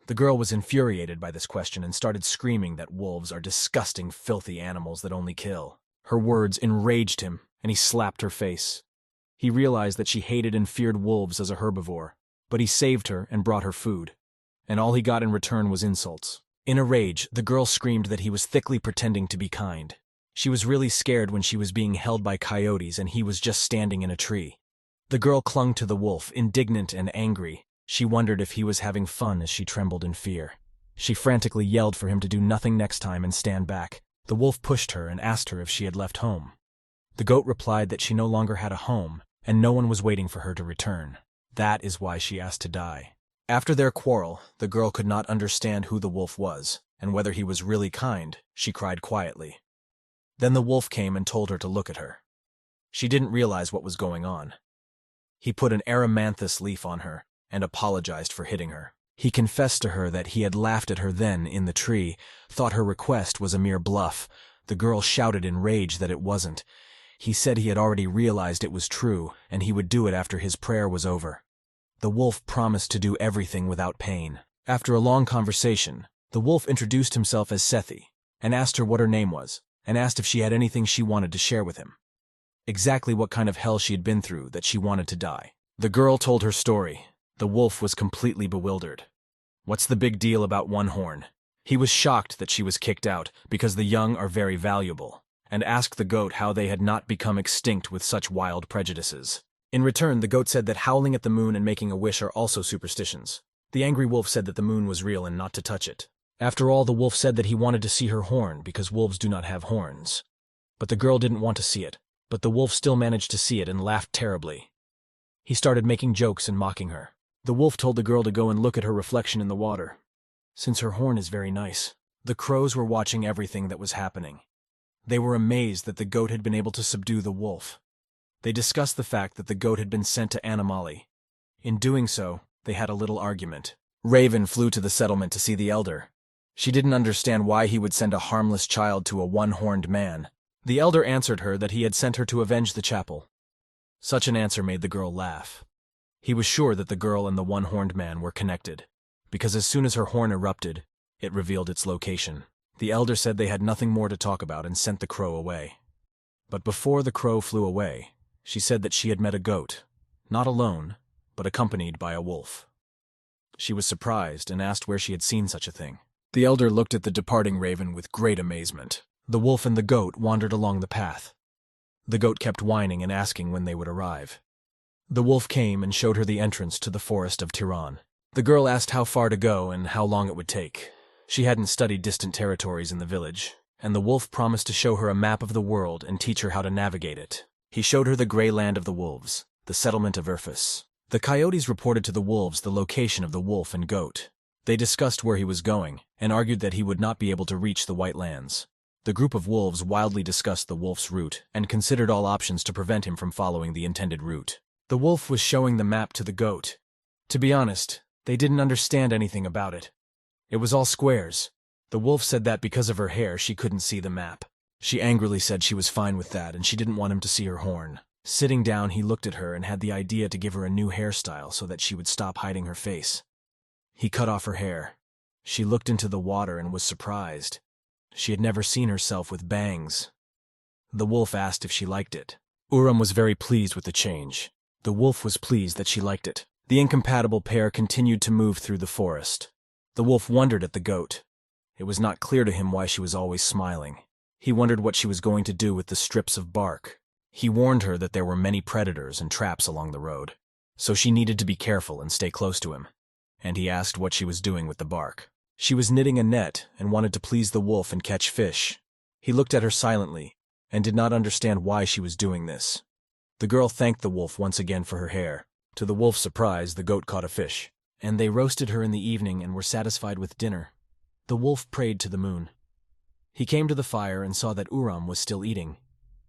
The girl was infuriated by this question and started screaming that wolves are disgusting, filthy animals that only kill. Her words enraged him, and he slapped her face. He realized that she hated and feared wolves as a herbivore, but he saved her and brought her food, and all he got in return was insults. In a rage, the girl screamed that he was thickly pretending to be kind. She was really scared when she was being held by coyotes and he was just standing in a tree. The girl clung to the wolf, indignant and angry. She wondered if he was having fun as she trembled in fear. She frantically yelled for him to do nothing next time and stand back. The wolf pushed her and asked her if she had left home. The goat replied that she no longer had a home and no one was waiting for her to return. That is why she asked to die. After their quarrel, the girl could not understand who the wolf was and whether he was really kind. She cried quietly. Then the wolf came and told her to look at her. She didn't realize what was going on. He put an aromanthus leaf on her and apologized for hitting her. He confessed to her that he had laughed at her then in the tree, thought her request was a mere bluff. The girl shouted in rage that it wasn't. He said he had already realized it was true, and he would do it after his prayer was over. The wolf promised to do everything without pain. After a long conversation, the wolf introduced himself as Sethi, and asked her what her name was, and asked if she had anything she wanted to share with him. Exactly what kind of hell she had been through that she wanted to die. The girl told her story. The wolf was completely bewildered. What's the big deal about one horn? He was shocked that she was kicked out because the young are very valuable, and asked the goat how they had not become extinct with such wild prejudices. In return, the goat said that howling at the moon and making a wish are also superstitions. The angry wolf said that the moon was real and not to touch it. After all, the wolf said that he wanted to see her horn because wolves do not have horns. But the girl didn't want to see it, but the wolf still managed to see it and laughed terribly. He started making jokes and mocking her. The wolf told the girl to go and look at her reflection in the water, since her horn is very nice. The crows were watching everything that was happening. They were amazed that the goat had been able to subdue the wolf. They discussed the fact that the goat had been sent to Animali. In doing so, they had a little argument. Raven flew to the settlement to see the elder. She didn't understand why he would send a harmless child to a one-horned man. The elder answered her that he had sent her to avenge the chapel. Such an answer made the girl laugh. He was sure that the girl and the one-horned man were connected, because as soon as her horn erupted, it revealed its location. The elder said they had nothing more to talk about and sent the crow away. But before the crow flew away, she said that she had met a goat, not alone, but accompanied by a wolf. She was surprised and asked where she had seen such a thing. The elder looked at the departing raven with great amazement. The wolf and the goat wandered along the path. The goat kept whining and asking when they would arrive. The wolf came and showed her the entrance to the forest of Tiran. The girl asked how far to go and how long it would take. She hadn't studied distant territories in the village, and the wolf promised to show her a map of the world and teach her how to navigate it. He showed her the gray land of the wolves, the settlement of Urfus. The coyotes reported to the wolves the location of the wolf and goat. They discussed where he was going, and argued that he would not be able to reach the White Lands. The group of wolves wildly discussed the wolf's route, and considered all options to prevent him from following the intended route. The wolf was showing the map to the goat. To be honest, they didn't understand anything about it. It was all squares. The wolf said that because of her hair she couldn't see the map. She angrily said she was fine with that and she didn't want him to see her horn. Sitting down, he looked at her and had the idea to give her a new hairstyle so that she would stop hiding her face. He cut off her hair. She looked into the water and was surprised. She had never seen herself with bangs. The wolf asked if she liked it. Uram was very pleased with the change. The wolf was pleased that she liked it. The incompatible pair continued to move through the forest. The wolf wondered at the goat. It was not clear to him why she was always smiling. He wondered what she was going to do with the strips of bark. He warned her that there were many predators and traps along the road, so she needed to be careful and stay close to him. And he asked what she was doing with the bark. She was knitting a net and wanted to please the wolf and catch fish. He looked at her silently and did not understand why she was doing this. The girl thanked the wolf once again for her hair. To the wolf's surprise, the goat caught a fish, and they roasted her in the evening and were satisfied with dinner. The wolf prayed to the moon. He came to the fire and saw that Uram was still eating.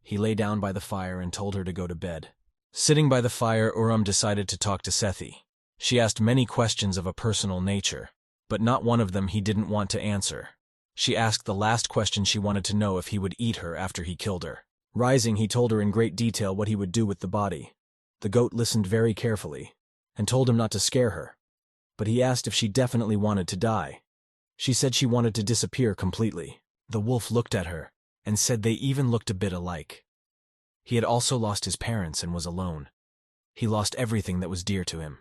He lay down by the fire and told her to go to bed. Sitting by the fire, Uram decided to talk to Sethi. She asked many questions of a personal nature. but not one of them he didn't want to answer. She asked the last question she wanted to know if he would eat her after he killed her. Rising, he told her in great detail what he would do with the body. The goat listened very carefully, and told him not to scare her, but he asked if she definitely wanted to die. She said she wanted to disappear completely. The wolf looked at her, and said they even looked a bit alike. He had also lost his parents and was alone. He lost everything that was dear to him,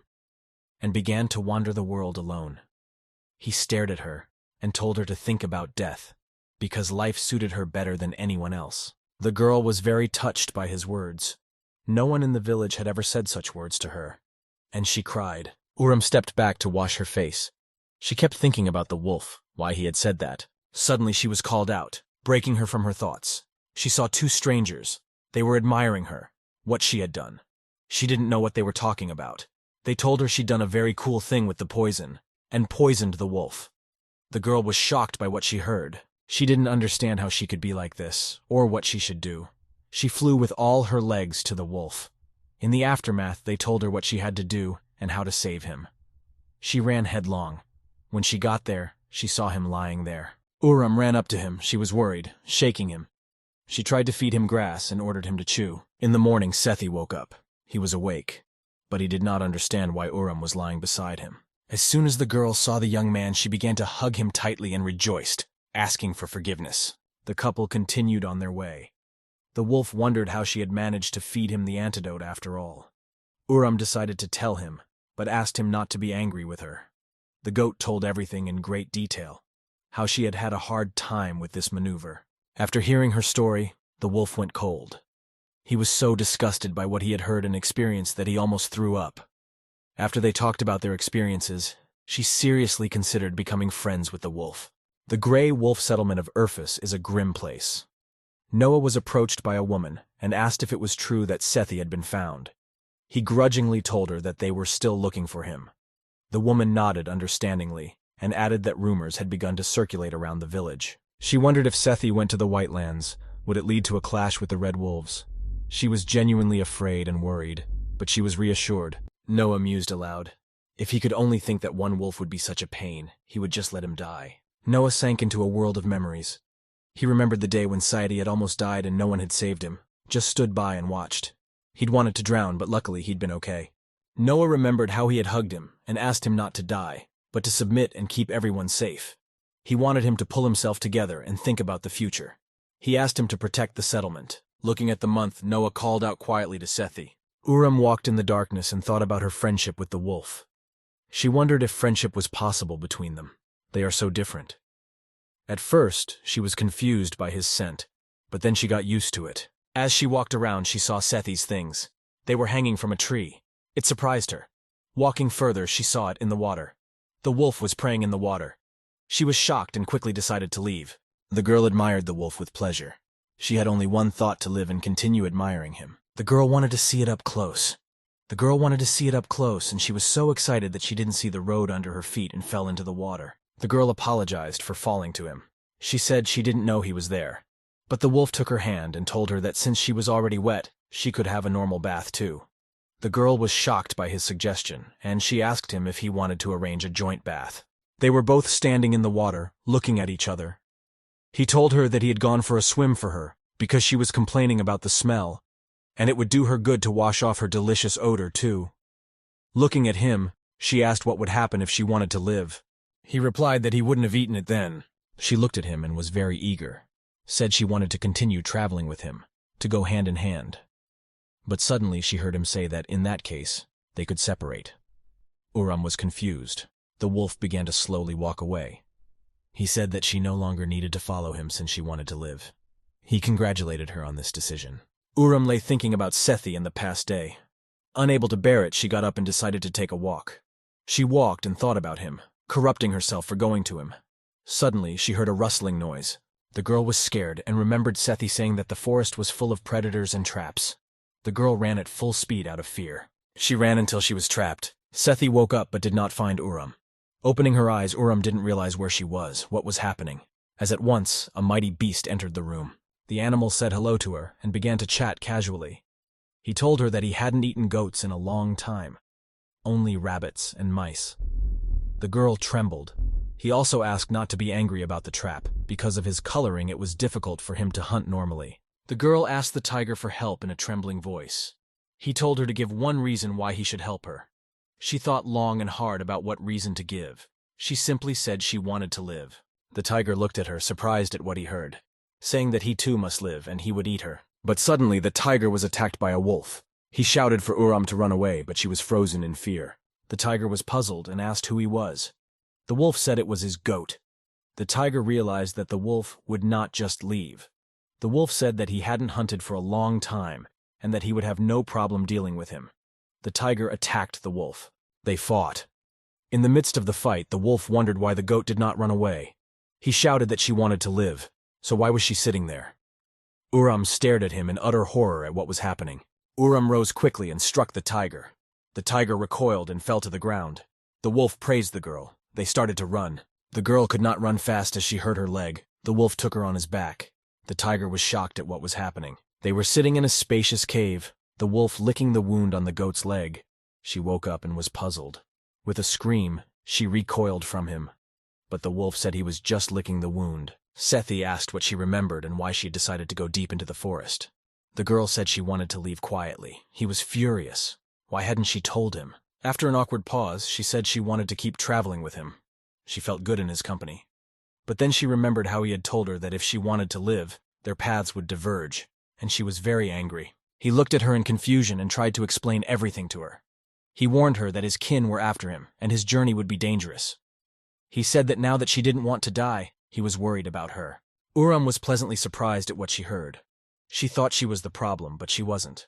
and began to wander the world alone. He stared at her, and told her to think about death, because life suited her better than anyone else. The girl was very touched by his words. No one in the village had ever said such words to her, and she cried. Uram stepped back to wash her face. She kept thinking about the wolf, why he had said that. Suddenly she was called out, breaking her from her thoughts. She saw two strangers. They were admiring her, what she had done. She didn't know what they were talking about. They told her she'd done a very cool thing with the poison, and poisoned the wolf. The girl was shocked by what she heard. She didn't understand how she could be like this, or what she should do. She flew with all her legs to the wolf. In the aftermath, they told her what she had to do and how to save him. She ran headlong. When she got there, she saw him lying there. Uram ran up to him. She was worried, shaking him. She tried to feed him grass and ordered him to chew. In the morning, Sethi woke up. He was awake, but he did not understand why Uram was lying beside him. As soon as the girl saw the young man, she began to hug him tightly and rejoiced, asking for forgiveness. The couple continued on their way. The wolf wondered how she had managed to feed him the antidote after all. Uram decided to tell him, but asked him not to be angry with her. The goat told everything in great detail, how she had had a hard time with this maneuver. After hearing her story, the wolf went cold. He was so disgusted by what he had heard and experienced that he almost threw up. After they talked about their experiences, she seriously considered becoming friends with the wolf. The Gray Wolf settlement of Urfus is a grim place. Noah was approached by a woman and asked if it was true that Sethi had been found. He grudgingly told her that they were still looking for him. The woman nodded understandingly and added that rumors had begun to circulate around the village. She wondered if Sethi went to the White Lands, would it lead to a clash with the Red Wolves? She was genuinely afraid and worried, but she was reassured. Noah mused aloud. If he could only think that one wolf would be such a pain, he would just let him die. Noah sank into a world of memories. He remembered the day when Saidi had almost died and no one had saved him, just stood by and watched. He'd wanted to drown, but luckily he'd been okay. Noah remembered how he had hugged him and asked him not to die, but to submit and keep everyone safe. He wanted him to pull himself together and think about the future. He asked him to protect the settlement. Looking at the month, Noah called out quietly to Sethi. Uram walked in the darkness and thought about her friendship with the wolf. She wondered if friendship was possible between them. They are so different. At first, she was confused by his scent, but then she got used to it. As she walked around, she saw Sethi's things. They were hanging from a tree. It surprised her. Walking further, she saw it in the water. The wolf was praying in the water. She was shocked and quickly decided to leave. The girl admired the wolf with pleasure. She had only one thought to live and continue admiring him. The girl wanted to see it up close. And she was so excited that she didn't see the road under her feet and fell into the water. The girl apologized for falling to him. She said she didn't know he was there. But the wolf took her hand and told her that since she was already wet, she could have a normal bath too. The girl was shocked by his suggestion, and she asked him if he wanted to arrange a joint bath. They were both standing in the water, looking at each other. He told her that he had gone for a swim for her, because she was complaining about the smell, and it would do her good to wash off her delicious odor too. Looking at him, she asked what would happen if she wanted to live. He replied that he wouldn't have eaten it then. She looked at him and was very eager, said she wanted to continue traveling with him, to go hand in hand. But suddenly she heard him say that, in that case, they could separate. Uram was confused. The wolf began to slowly walk away. He said that she no longer needed to follow him since she wanted to live. He congratulated her on this decision. Uram lay thinking about Sethi and the past day. Unable to bear it, she got up and decided to take a walk. She walked and thought about him, corrupting herself for going to him. Suddenly, she heard a rustling noise. The girl was scared and remembered Sethi saying that the forest was full of predators and traps. The girl ran at full speed out of fear. She ran until she was trapped. Sethi woke up but did not find Uram. Opening her eyes, Uram didn't realize where she was, what was happening, as at once a mighty beast entered the room. The animal said hello to her and began to chat casually. He told her that he hadn't eaten goats in a long time, only rabbits and mice. The girl trembled. He also asked not to be angry about the trap. Because of his coloring, it was difficult for him to hunt normally. The girl asked the tiger for help in a trembling voice. He told her to give one reason why he should help her. She thought long and hard about what reason to give. She simply said she wanted to live. The tiger looked at her, surprised at what he heard, saying that he too must live and he would eat her. But suddenly the tiger was attacked by a wolf. He shouted for Uram to run away, but she was frozen in fear. The tiger was puzzled and asked who he was. The wolf said it was his goat. The tiger realized that the wolf would not just leave. The wolf said that he hadn't hunted for a long time and that he would have no problem dealing with him. The tiger attacked the wolf. They fought. In the midst of the fight, the wolf wondered why the goat did not run away. He shouted that she wanted to live, so why was she sitting there? Uram stared at him in utter horror at what was happening. Uram rose quickly and struck the tiger. The tiger recoiled and fell to the ground. The wolf praised the girl. They started to run. The girl could not run fast as she hurt her leg. The wolf took her on his back. The tiger was shocked at what was happening. They were sitting in a spacious cave, the wolf licking the wound on the goat's leg. She woke up and was puzzled. With a scream, she recoiled from him. But the wolf said he was just licking the wound. Sethi asked what she remembered and why she had decided to go deep into the forest. The girl said she wanted to leave quietly. He was furious. Why hadn't she told him? After an awkward pause, she said she wanted to keep traveling with him. She felt good in his company. But then she remembered how he had told her that if she wanted to live, their paths would diverge, and she was very angry. He looked at her in confusion and tried to explain everything to her. He warned her that his kin were after him, and his journey would be dangerous. He said that now that she didn't want to die, he was worried about her. Uram was pleasantly surprised at what she heard. She thought she was the problem, but she wasn't.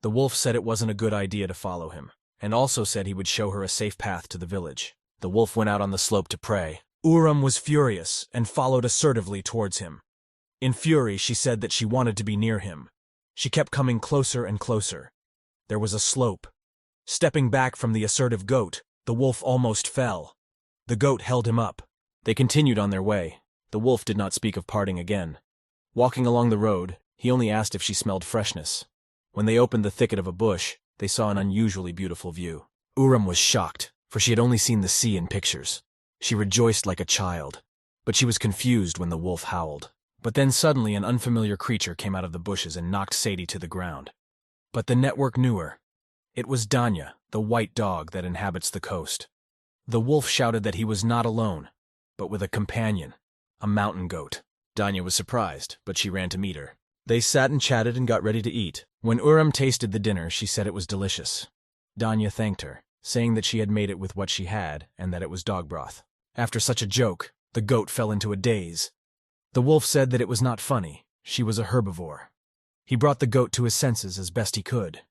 The wolf said it wasn't a good idea to follow him, and also said he would show her a safe path to the village. The wolf went out on the slope to pray. Uram was furious and followed assertively towards him. In fury, she said that she wanted to be near him. She kept coming closer and closer. There was a slope. Stepping back from the assertive goat, the wolf almost fell. The goat held him up. They continued on their way. The wolf did not speak of parting again. Walking along the road, he only asked if she smelled freshness. When they opened the thicket of a bush, they saw an unusually beautiful view. Uram was shocked, for she had only seen the sea in pictures. She rejoiced like a child, but she was confused when the wolf howled. But then suddenly an unfamiliar creature came out of the bushes and knocked Sadie to the ground. But the network knew her. It was Danya, the white dog that inhabits the coast. The wolf shouted that he was not alone, but with a companion, a mountain goat. Danya was surprised, but she ran to meet her. They sat and chatted and got ready to eat. When Uram tasted the dinner, she said it was delicious. Danya thanked her, saying that she had made it with what she had and that it was dog broth. After such a joke, the goat fell into a daze. The wolf said that it was not funny. She was a herbivore. He brought the goat to his senses as best he could.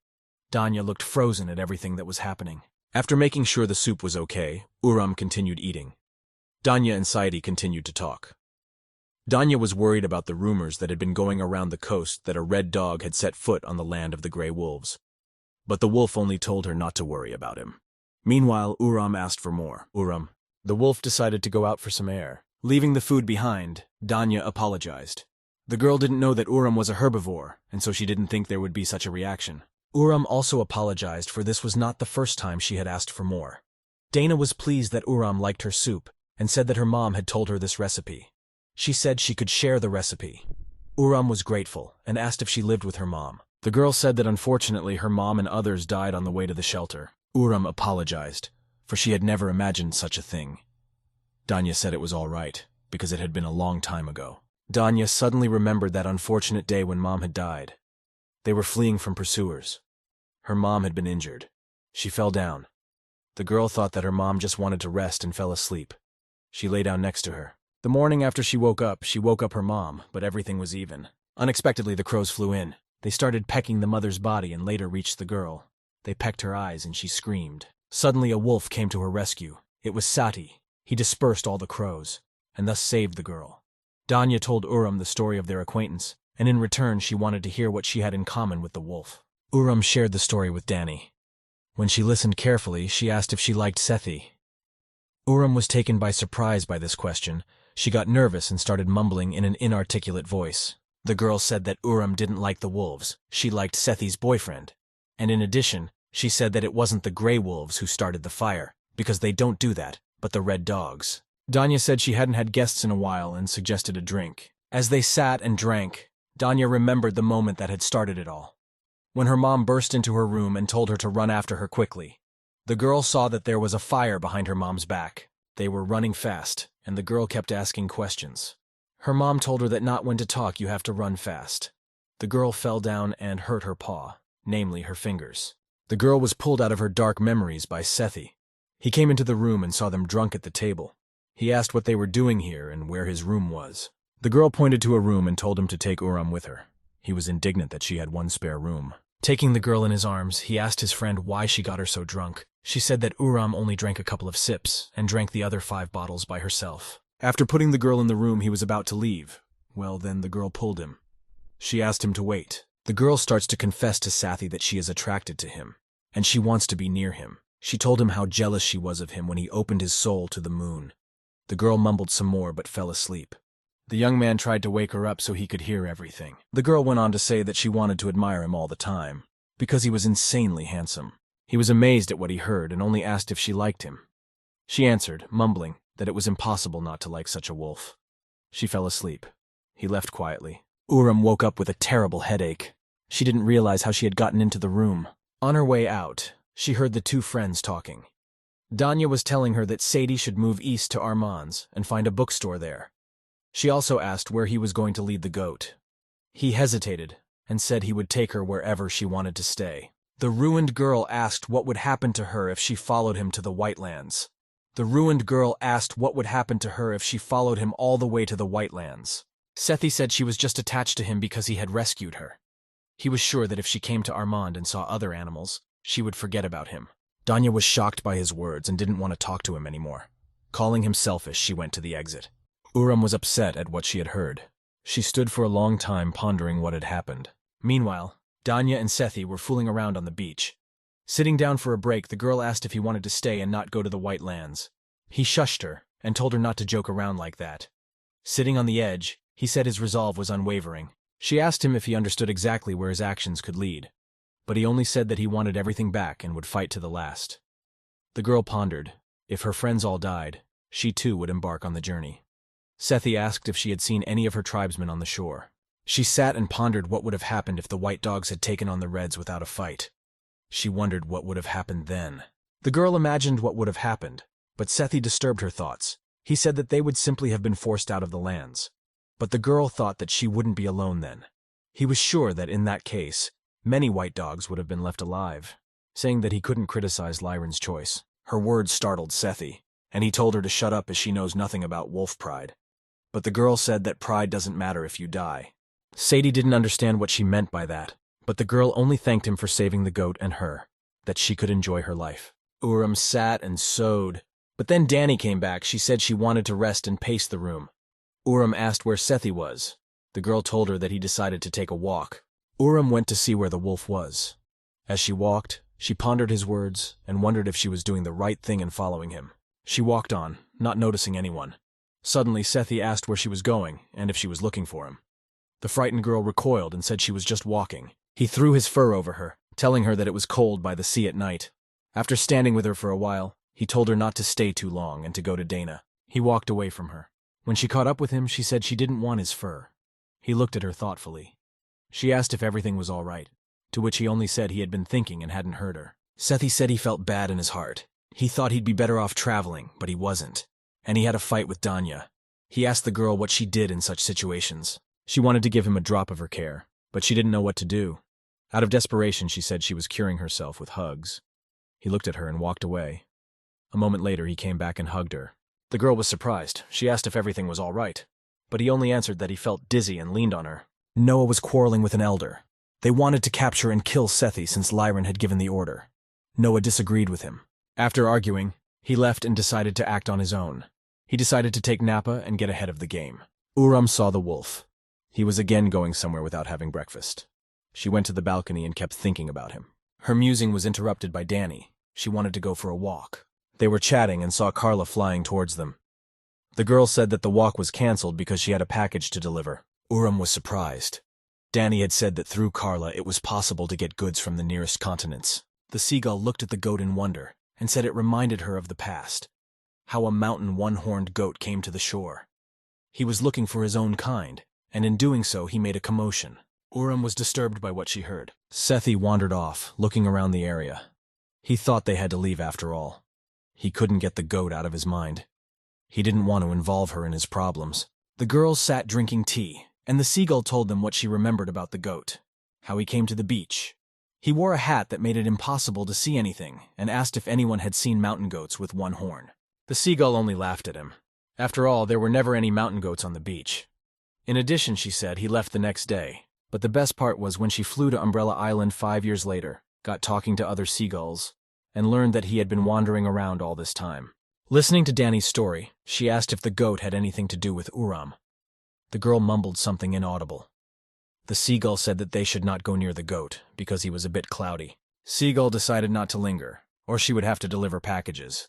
Danya looked frozen at everything that was happening. After making sure the soup was okay, Uram continued eating. Danya and Saidi continued to talk. Danya was worried about the rumors that had been going around the coast that a red dog had set foot on the land of the gray wolves. But the wolf only told her not to worry about him. Meanwhile, Uram asked for more. Uram. The wolf decided to go out for some air. Leaving the food behind, Danya apologized. The girl didn't know that Uram was a herbivore, and so she didn't think there would be such a reaction. Uram also apologized, for this was not the first time she had asked for more. Dana was pleased that Uram liked her soup, and said that her mom had told her this recipe. She said she could share the recipe. Uram was grateful, and asked if she lived with her mom. The girl said that unfortunately her mom and others died on the way to the shelter. Uram apologized, for she had never imagined such a thing. Danya said it was all right, because it had been a long time ago. Danya suddenly remembered that unfortunate day when Mom had died. They were fleeing from pursuers. Her mom had been injured. She fell down. The girl thought that her mom just wanted to rest and fell asleep. She lay down next to her. The morning after she woke up her mom, but everything was even. Unexpectedly, the crows flew in. They started pecking the mother's body and later reached the girl. They pecked her eyes and she screamed. Suddenly a wolf came to her rescue. It was Sati. He dispersed all the crows, and thus saved the girl. Danya told Uram the story of their acquaintance, and in return she wanted to hear what she had in common with the wolf. Uram shared the story with Dani. When she listened carefully, she asked if she liked Sethi. Uram was taken by surprise by this question. She got nervous and started mumbling in an inarticulate voice. The girl said that Uram didn't like the wolves. She liked Sethi's boyfriend. And in addition, she said that it wasn't the gray wolves who started the fire, because they don't do that, but the red dogs. Danya said she hadn't had guests in a while and suggested a drink. As they sat and drank, Danya remembered the moment that had started it all. When her mom burst into her room and told her to run after her quickly. The girl saw that there was a fire behind her mom's back. They were running fast, and the girl kept asking questions. Her mom told her that not when to talk you have to run fast. The girl fell down and hurt her paw, namely her fingers. The girl was pulled out of her dark memories by Sethi. He came into the room and saw them drunk at the table. He asked what they were doing here and where his room was. The girl pointed to a room and told him to take Uram with her. He was indignant that she had one spare room. Taking the girl in his arms, he asked his friend why she got her so drunk. She said that Uram only drank a couple of sips and drank the other 5 bottles by herself. After putting the girl in the room, he was about to leave. Well, then the girl pulled him. She asked him to wait. The girl starts to confess to Sethi that she is attracted to him, and she wants to be near him. She told him how jealous she was of him when he opened his soul to the moon. The girl mumbled some more but fell asleep. The young man tried to wake her up so he could hear everything. The girl went on to say that she wanted to admire him all the time, because he was insanely handsome. He was amazed at what he heard and only asked if she liked him. She answered, mumbling, that it was impossible not to like such a wolf. She fell asleep. He left quietly. Uram woke up with a terrible headache. She didn't realize how she had gotten into the room. On her way out, she heard the 2 friends talking. Danya was telling her that Sadie should move east to Armand's and find a bookstore there. She also asked where he was going to lead the goat. He hesitated and said he would take her wherever she wanted to stay. The ruined girl asked what would happen to her if she followed him to the Whitelands. The ruined girl asked what would happen to her if she followed him all the way to the Whitelands. Sethi said she was just attached to him because he had rescued her. He was sure that if she came to Armand and saw other animals, she would forget about him. Danya was shocked by his words and didn't want to talk to him anymore. Calling him selfish, she went to the exit. Uram was upset at what she had heard. She stood for a long time pondering what had happened. Meanwhile, Danya and Sethi were fooling around on the beach. Sitting down for a break, the girl asked if he wanted to stay and not go to the White Lands. He shushed her and told her not to joke around like that. Sitting on the edge, he said his resolve was unwavering. She asked him if he understood exactly where his actions could lead, but he only said that he wanted everything back and would fight to the last. The girl pondered. If her friends all died, she too would embark on the journey. Sethi asked if she had seen any of her tribesmen on the shore. She sat and pondered what would have happened if the white dogs had taken on the reds without a fight. She wondered what would have happened then. The girl imagined what would have happened, but Sethi disturbed her thoughts. He said that they would simply have been forced out of the lands. But the girl thought that she wouldn't be alone then. He was sure that in that case, many white dogs would have been left alive, saying that he couldn't criticize Lyran's choice. Her words startled Sethi, and he told her to shut up as she knows nothing about wolf pride. But the girl said that pride doesn't matter if you die. Sadie didn't understand what she meant by that, but the girl only thanked him for saving the goat and her, that she could enjoy her life. Uram sat and sewed, but then Danny came back. She said she wanted to rest and pace the room. Uram asked where Sethi was. The girl told her that he decided to take a walk. Uram went to see where the wolf was. As she walked, she pondered his words and wondered if she was doing the right thing in following him. She walked on, not noticing anyone. Suddenly, Sethi asked where she was going and if she was looking for him. The frightened girl recoiled and said she was just walking. He threw his fur over her, telling her that it was cold by the sea at night. After standing with her for a while, he told her not to stay too long and to go to Dana. He walked away from her. When she caught up with him, she said she didn't want his fur. He looked at her thoughtfully. She asked if everything was all right, to which he only said he had been thinking and hadn't heard her. Sethi said he felt bad in his heart. He thought he'd be better off traveling, but he wasn't. And he had a fight with Danya. He asked the girl what she did in such situations. She wanted to give him a drop of her care, but she didn't know what to do. Out of desperation, she said she was curing herself with hugs. He looked at her and walked away. A moment later, he came back and hugged her. The girl was surprised. She asked if everything was all right, but he only answered that he felt dizzy and leaned on her. Noah was quarreling with an elder. They wanted to capture and kill Sethi since Lyran had given the order. Noah disagreed with him. After arguing, he left and decided to act on his own. He decided to take Nappa and get ahead of the game. Uram saw the wolf. He was again going somewhere without having breakfast. She went to the balcony and kept thinking about him. Her musing was interrupted by Danny. She wanted to go for a walk. They were chatting and saw Carla flying towards them. The girl said that the walk was canceled because she had a package to deliver. Uram was surprised. Danny had said that through Carla it was possible to get goods from the nearest continents. The seagull looked at the goat in wonder and said it reminded her of the past. how a mountain one-horned goat came to the shore. He was looking for his own kind, and in doing so he made a commotion. Uram was disturbed by what she heard. Sethi wandered off, looking around the area. He thought they had to leave after all. He couldn't get the goat out of his mind. He didn't want to involve her in his problems. The girls sat drinking tea, and the seagull told them what she remembered about the goat, how he came to the beach. He wore a hat that made it impossible to see anything, and asked if anyone had seen mountain goats with one horn. The seagull only laughed at him. After all, there were never any mountain goats on the beach. In addition, she said, he left the next day. But the best part was when she flew to Umbrella Island 5 years later, got talking to other seagulls, and learned that he had been wandering around all this time. Listening to Danny's story, she asked if the goat had anything to do with Uram. The girl mumbled something inaudible. The seagull said that they should not go near the goat, because he was a bit cloudy. Seagull decided not to linger, or she would have to deliver packages.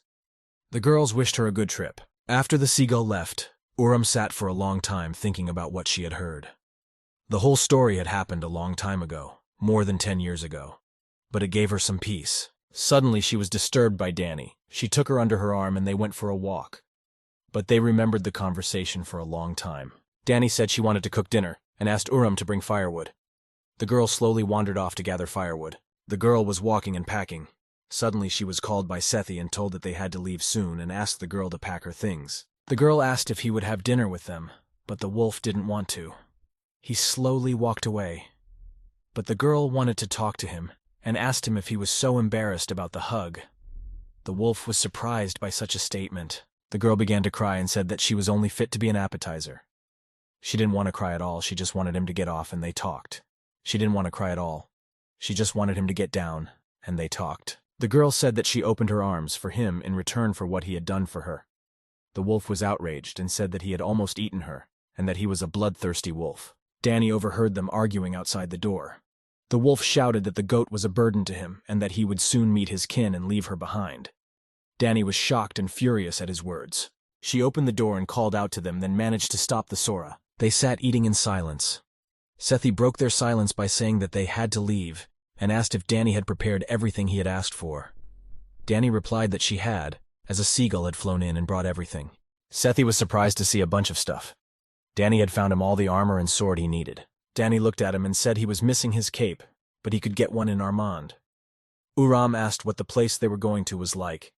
The girls wished her a good trip. After the seagull left, Uram sat for a long time thinking about what she had heard. The whole story had happened a long time ago, more than 10 years ago. But it gave her some peace. Suddenly she was disturbed by Danny. She took her under her arm and they went for a walk. But they remembered the conversation for a long time. Danny said she wanted to cook dinner and asked Uram to bring firewood. The girl slowly wandered off to gather firewood. The girl was walking and packing. Suddenly she was called by Sethi and told that they had to leave soon and asked the girl to pack her things. The girl asked if he would have dinner with them, but the wolf didn't want to. He slowly walked away. But the girl wanted to talk to him and asked him if he was so embarrassed about the hug. The wolf was surprised by such a statement. The girl began to cry and said that she was only fit to be an appetizer. She didn't want to cry at all, she just wanted him to get off and they talked. She didn't want to cry at all. She just wanted him to get down, and they talked. The girl said that she opened her arms for him in return for what he had done for her. The wolf was outraged and said that he had almost eaten her, and that he was a bloodthirsty wolf. Danny overheard them arguing outside the door. The wolf shouted that the goat was a burden to him and that he would soon meet his kin and leave her behind. Danny was shocked and furious at his words. She opened the door and called out to them, then managed to stop the Sora. They sat eating in silence. Sethi broke their silence by saying that they had to leave and asked if Danny had prepared everything he had asked for. Danny replied that she had, as a seagull had flown in and brought everything. Sethi was surprised to see a bunch of stuff. Danny had found him all the armor and sword he needed. Danny looked at him and said he was missing his cape, but he could get one in Armand. Uram asked what the place they were going to was like.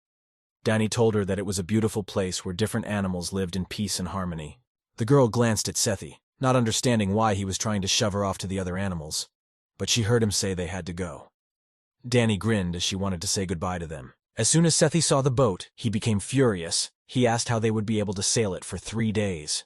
Danny told her that it was a beautiful place where different animals lived in peace and harmony. The girl glanced at Sethi, not understanding why he was trying to shove her off to the other animals, but she heard him say they had to go. Danny grinned as she wanted to say goodbye to them. As soon as Sethi saw the boat, he became furious. He asked how they would be able to sail it for 3 days.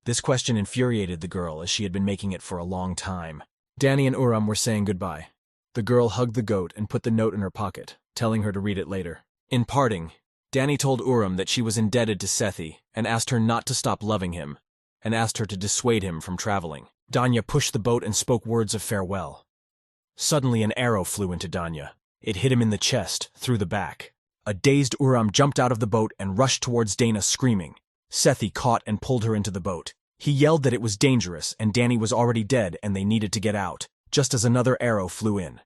This question infuriated the girl as she had been making it for a long time. Danny and Uram were saying goodbye. The girl hugged the goat and put the note in her pocket, telling her to read it later. In parting, Danny told Uram that she was indebted to Sethi and asked her not to stop loving him, and asked her to dissuade him from traveling. Danya pushed the boat and spoke words of farewell. Suddenly an arrow flew into Danya. It hit him in the chest, through the back. A dazed Uram jumped out of the boat and rushed towards Dana screaming. Sethi caught and pulled her into the boat. He yelled that it was dangerous and Danny was already dead and they needed to get out, just as another arrow flew in.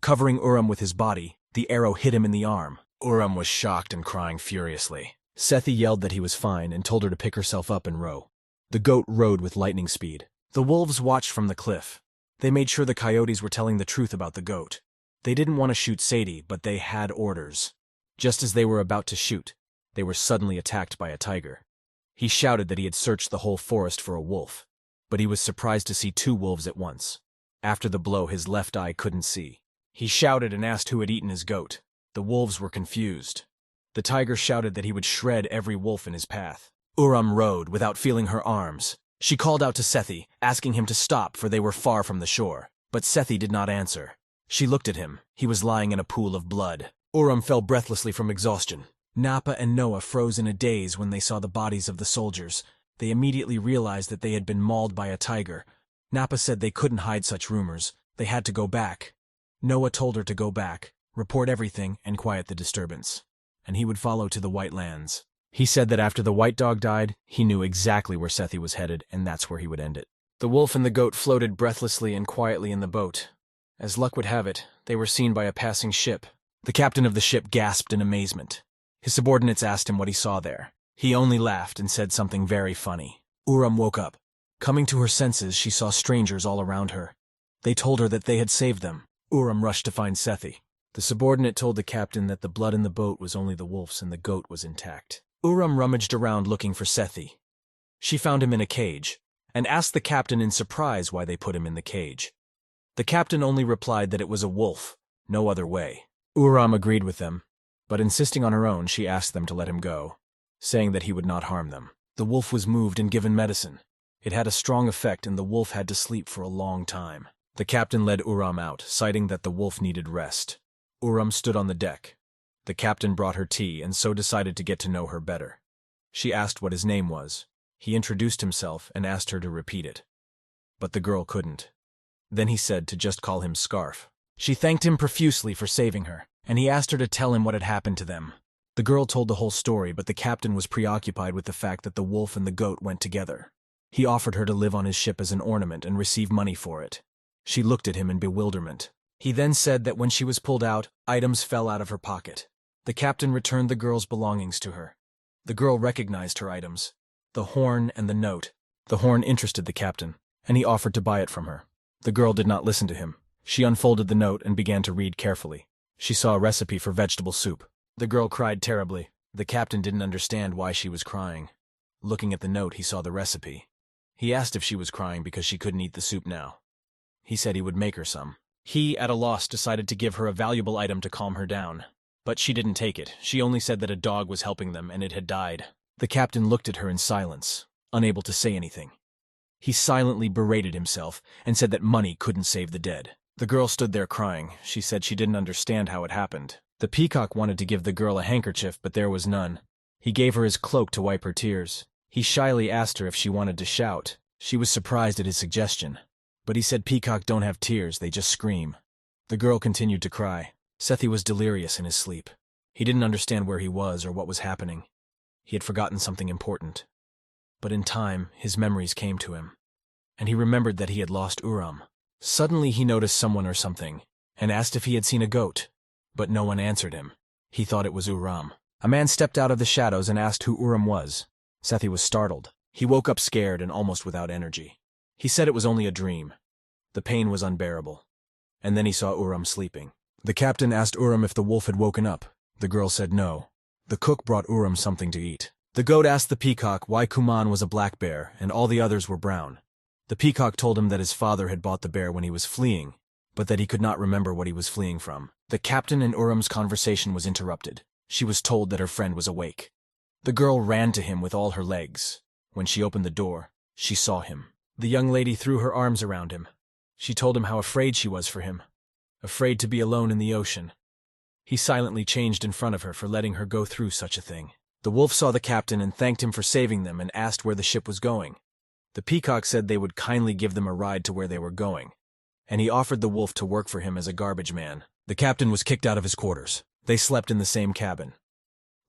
Covering Uram with his body, the arrow hit him in the arm. Uram was shocked and crying furiously. Sethi yelled that he was fine and told her to pick herself up and row. The goat rowed with lightning speed. The wolves watched from the cliff. They made sure the coyotes were telling the truth about the goat. They didn't want to shoot Sadie, but they had orders. Just as they were about to shoot, they were suddenly attacked by a tiger. He shouted that he had searched the whole forest for a wolf, but he was surprised to see 2 wolves at once. After the blow, his left eye couldn't see. He shouted and asked who had eaten his goat. The wolves were confused. The tiger shouted that he would shred every wolf in his path. Uram rowed without feeling her arms. She called out to Sethi, asking him to stop for they were far from the shore. But Sethi did not answer. She looked at him. He was lying in a pool of blood. Uram fell breathlessly from exhaustion. Nappa and Noah froze in a daze when they saw the bodies of the soldiers. They immediately realized that they had been mauled by a tiger. Nappa said they couldn't hide such rumors. They had to go back. Noah told her to go back, report everything, and quiet the disturbance. And he would follow to the White Lands. He said that after the white dog died, he knew exactly where Sethi was headed, and that's where he would end it. The wolf and the goat floated breathlessly and quietly in the boat. As luck would have it, they were seen by a passing ship. The captain of the ship gasped in amazement. His subordinates asked him what he saw there. He only laughed and said something very funny. Uram woke up. Coming to her senses, she saw strangers all around her. They told her that they had saved them. Uram rushed to find Sethi. The subordinate told the captain that the blood in the boat was only the wolf's and the goat was intact. Uram rummaged around looking for Sethi. She found him in a cage, and asked the captain in surprise why they put him in the cage. The captain only replied that it was a wolf, no other way. Uram agreed with them, but insisting on her own, she asked them to let him go, saying that he would not harm them. The wolf was moved and given medicine. It had a strong effect, and the wolf had to sleep for a long time. The captain led Uram out, citing that the wolf needed rest. Uram stood on the deck. The captain brought her tea and so decided to get to know her better. She asked what his name was. He introduced himself and asked her to repeat it. But the girl couldn't. Then he said to just call him Scarf. She thanked him profusely for saving her, and he asked her to tell him what had happened to them. The girl told the whole story, but the captain was preoccupied with the fact that the wolf and the goat went together. He offered her to live on his ship as an ornament and receive money for it. She looked at him in bewilderment. He then said that when she was pulled out, items fell out of her pocket. The captain returned the girl's belongings to her. The girl recognized her items, the horn and the note. The horn interested the captain, and he offered to buy it from her. The girl did not listen to him. She unfolded the note and began to read carefully. She saw a recipe for vegetable soup. The girl cried terribly. The captain didn't understand why she was crying. Looking at the note, he saw the recipe. He asked if she was crying because she couldn't eat the soup now. He said he would make her some. He, at a loss, decided to give her a valuable item to calm her down. But she didn't take it. She only said that a dog was helping them and it had died. The captain looked at her in silence, unable to say anything. He silently berated himself and said that money couldn't save the dead. The girl stood there crying. She said she didn't understand how it happened. The peacock wanted to give the girl a handkerchief, but there was none. He gave her his cloak to wipe her tears. He shyly asked her if she wanted to shout. She was surprised at his suggestion. But he said peacock don't have tears, they just scream. The girl continued to cry. Sethi was delirious in his sleep. He didn't understand where he was or what was happening. He had forgotten something important. But in time, his memories came to him, and he remembered that he had lost Uram. Suddenly he noticed someone or something, and asked if he had seen a goat, but no one answered him. He thought it was Uram. A man stepped out of the shadows and asked who Uram was. Sethi was startled. He woke up scared and almost without energy. He said it was only a dream. The pain was unbearable. And then he saw Uram sleeping. The captain asked Uram if the wolf had woken up. The girl said no. The cook brought Uram something to eat. The goat asked the peacock why Kuman was a black bear and all the others were brown. The peacock told him that his father had bought the bear when he was fleeing, but that he could not remember what he was fleeing from. The captain and Uram's conversation was interrupted. She was told that her friend was awake. The girl ran to him with all her legs. When she opened the door, she saw him. The young lady threw her arms around him. She told him how afraid she was for him, afraid to be alone in the ocean. He silently changed in front of her for letting her go through such a thing. The wolf saw the captain and thanked him for saving them and asked where the ship was going. The peacock said they would kindly give them a ride to where they were going, and he offered the wolf to work for him as a garbage man. The captain was kicked out of his quarters. They slept in the same cabin.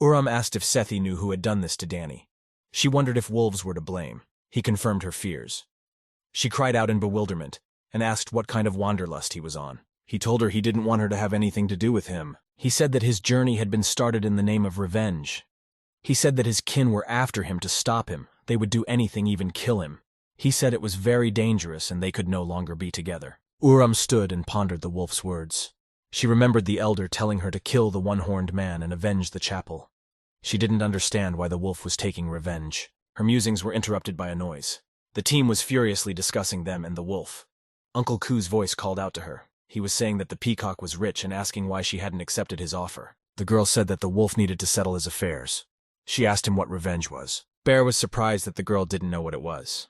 Uram asked if Sethi knew who had done this to Danny. She wondered if wolves were to blame. He confirmed her fears. She cried out in bewilderment and asked what kind of wanderlust he was on. He told her he didn't want her to have anything to do with him. He said that his journey had been started in the name of revenge. He said that his kin were after him to stop him. They would do anything, even kill him. He said it was very dangerous and they could no longer be together. Uram stood and pondered the wolf's words. She remembered the elder telling her to kill the one-horned man and avenge the chapel. She didn't understand why the wolf was taking revenge. Her musings were interrupted by a noise. The team was furiously discussing them and the wolf. Uncle Ku's voice called out to her. He was saying that the peacock was rich and asking why she hadn't accepted his offer. The girl said that the wolf needed to settle his affairs. She asked him what revenge was. Bear was surprised that the girl didn't know what it was.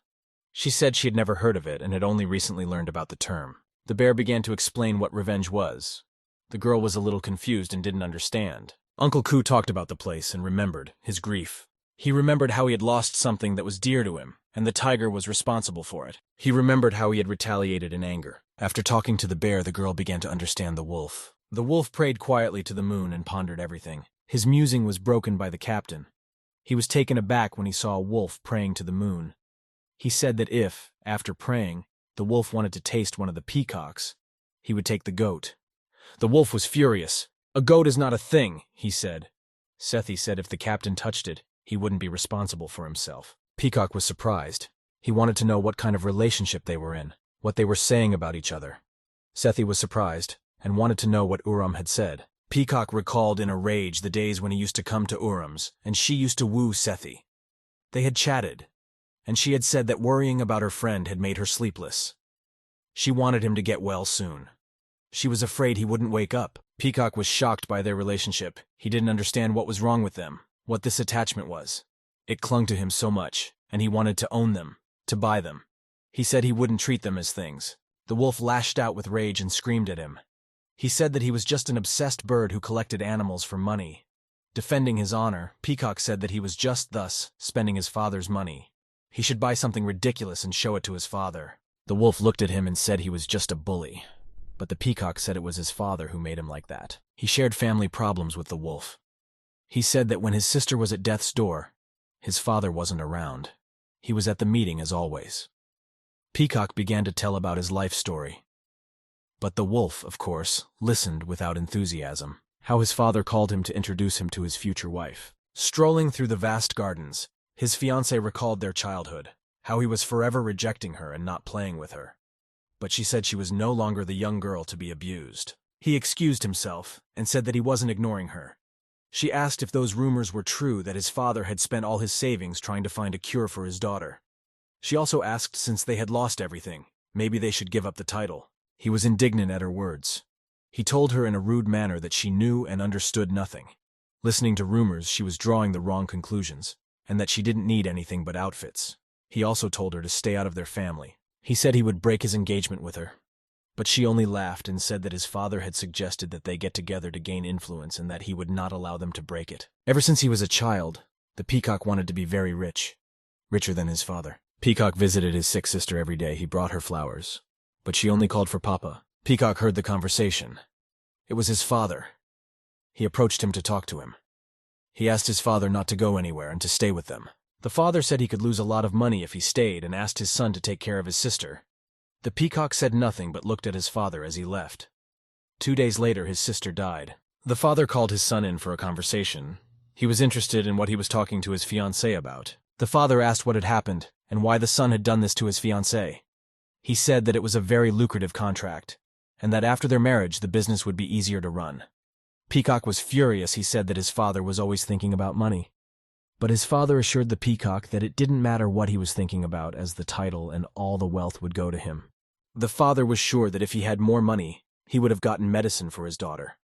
She said she had never heard of it and had only recently learned about the term. The bear began to explain what revenge was. The girl was a little confused and didn't understand. Uncle Ku talked about the place and remembered his grief. He remembered how he had lost something that was dear to him, and the tiger was responsible for it. He remembered how he had retaliated in anger. After talking to the bear, the girl began to understand the wolf. The wolf prayed quietly to the moon and pondered everything. His musing was broken by the captain. He was taken aback when he saw a wolf praying to the moon. He said that if, after praying, the wolf wanted to taste one of the peacocks, he would take the goat. The wolf was furious. "A goat is not a thing," he said. Sethi said if the captain touched it, he wouldn't be responsible for himself. Peacock was surprised. He wanted to know what kind of relationship they were in, what they were saying about each other. Sethi was surprised and wanted to know what Uram had said. Peacock recalled in a rage the days when he used to come to Uram's, and she used to woo Sethi. They had chatted, and she had said that worrying about her friend had made her sleepless. She wanted him to get well soon. She was afraid he wouldn't wake up. Peacock was shocked by their relationship. He didn't understand what was wrong with them, what this attachment was. It clung to him so much, and he wanted to own them, to buy them. He said he wouldn't treat them as things. The wolf lashed out with rage and screamed at him. He said that he was just an obsessed bird who collected animals for money. Defending his honor, Peacock said that he was just thus spending his father's money. He should buy something ridiculous and show it to his father. The wolf looked at him and said he was just a bully. But the peacock said it was his father who made him like that. He shared family problems with the wolf. He said that when his sister was at death's door, his father wasn't around. He was at the meeting as always. Peacock began to tell about his life story. But the wolf, of course, listened without enthusiasm. How his father called him to introduce him to his future wife. Strolling through the vast gardens, his fiancée recalled their childhood, how he was forever rejecting her and not playing with her. But she said she was no longer the young girl to be abused. He excused himself and said that he wasn't ignoring her. She asked if those rumors were true that his father had spent all his savings trying to find a cure for his daughter. She also asked since they had lost everything, maybe they should give up the title. He was indignant at her words. He told her in a rude manner that she knew and understood nothing. Listening to rumors, she was drawing the wrong conclusions, and that she didn't need anything but outfits. He also told her to stay out of their family. He said he would break his engagement with her. But she only laughed and said that his father had suggested that they get together to gain influence and that he would not allow them to break it. Ever since he was a child, the peacock wanted to be very rich, richer than his father. Peacock visited his sick sister every day. He brought her flowers, but she only called for Papa. Peacock heard the conversation. It was his father. He approached him to talk to him. He asked his father not to go anywhere and to stay with them. The father said he could lose a lot of money if he stayed and asked his son to take care of his sister. The peacock said nothing but looked at his father as he left. 2 days later, his sister died. The father called his son in for a conversation. He was interested in what he was talking to his fiancée about. The father asked what had happened and why the son had done this to his fiancée. He said that it was a very lucrative contract, and that after their marriage the business would be easier to run. Peacock was furious. He said that his father was always thinking about money. But his father assured the peacock that it didn't matter what he was thinking about, as the title and all the wealth would go to him. The father was sure that if he had more money, he would have gotten medicine for his daughter.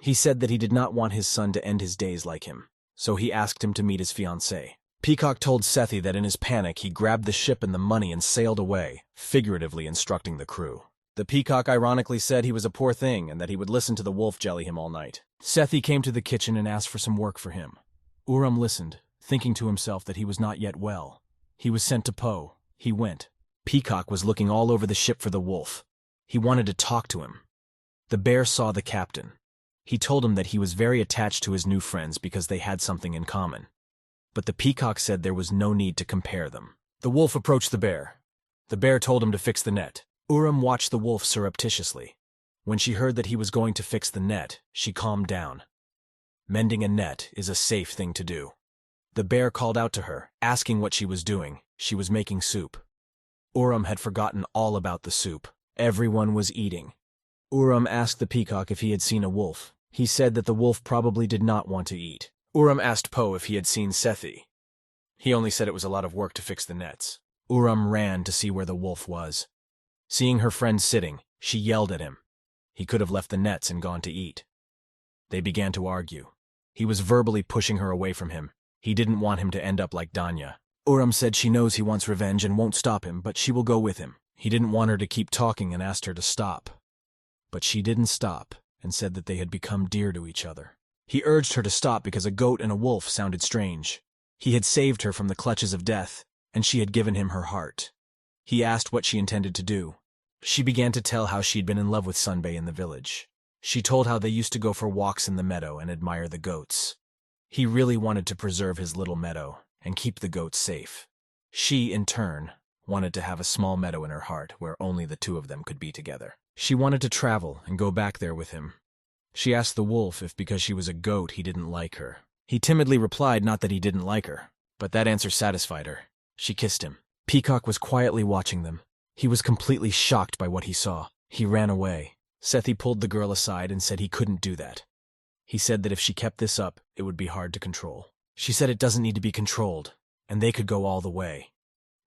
He said that he did not want his son to end his days like him, so he asked him to meet his fiancée. Peacock told Sethi that in his panic he grabbed the ship and the money and sailed away, figuratively instructing the crew. The peacock ironically said he was a poor thing and that he would listen to the wolf jelly him all night. Sethi came to the kitchen and asked for some work for him. Uram listened, thinking to himself that he was not yet well. He was sent to Po. He went. Peacock was looking all over the ship for the wolf. He wanted to talk to him. The bear saw the captain. He told him that he was very attached to his new friends because they had something in common. But the peacock said there was no need to compare them. The wolf approached the bear. The bear told him to fix the net. Uram watched the wolf surreptitiously. When she heard that he was going to fix the net, she calmed down. Mending a net is a safe thing to do. The bear called out to her, asking what she was doing. She was making soup. Uram had forgotten all about the soup. Everyone was eating. Uram asked the peacock if he had seen a wolf. He said that the wolf probably did not want to eat. Uram asked Po if he had seen Sethi. He only said it was a lot of work to fix the nets. Uram ran to see where the wolf was. Seeing her friend sitting, she yelled at him. He could have left the nets and gone to eat. They began to argue. He was verbally pushing her away from him. He didn't want him to end up like Danya. Uram said she knows he wants revenge and won't stop him, but she will go with him. He didn't want her to keep talking and asked her to stop. But she didn't stop and said that they had become dear to each other. He urged her to stop because a goat and a wolf sounded strange. He had saved her from the clutches of death, and she had given him her heart. He asked what she intended to do. She began to tell how she'd been in love with Sunbay in the village. She told how they used to go for walks in the meadow and admire the goats. He really wanted to preserve his little meadow and keep the goats safe. She, in turn, wanted to have a small meadow in her heart where only the two of them could be together. She wanted to travel and go back there with him. She asked the wolf if because she was a goat he didn't like her. He timidly replied not that he didn't like her, but that answer satisfied her. She kissed him. Peacock was quietly watching them. He was completely shocked by what he saw. He ran away. Sethi pulled the girl aside and said he couldn't do that. He said that if she kept this up, it would be hard to control. She said it doesn't need to be controlled, and they could go all the way.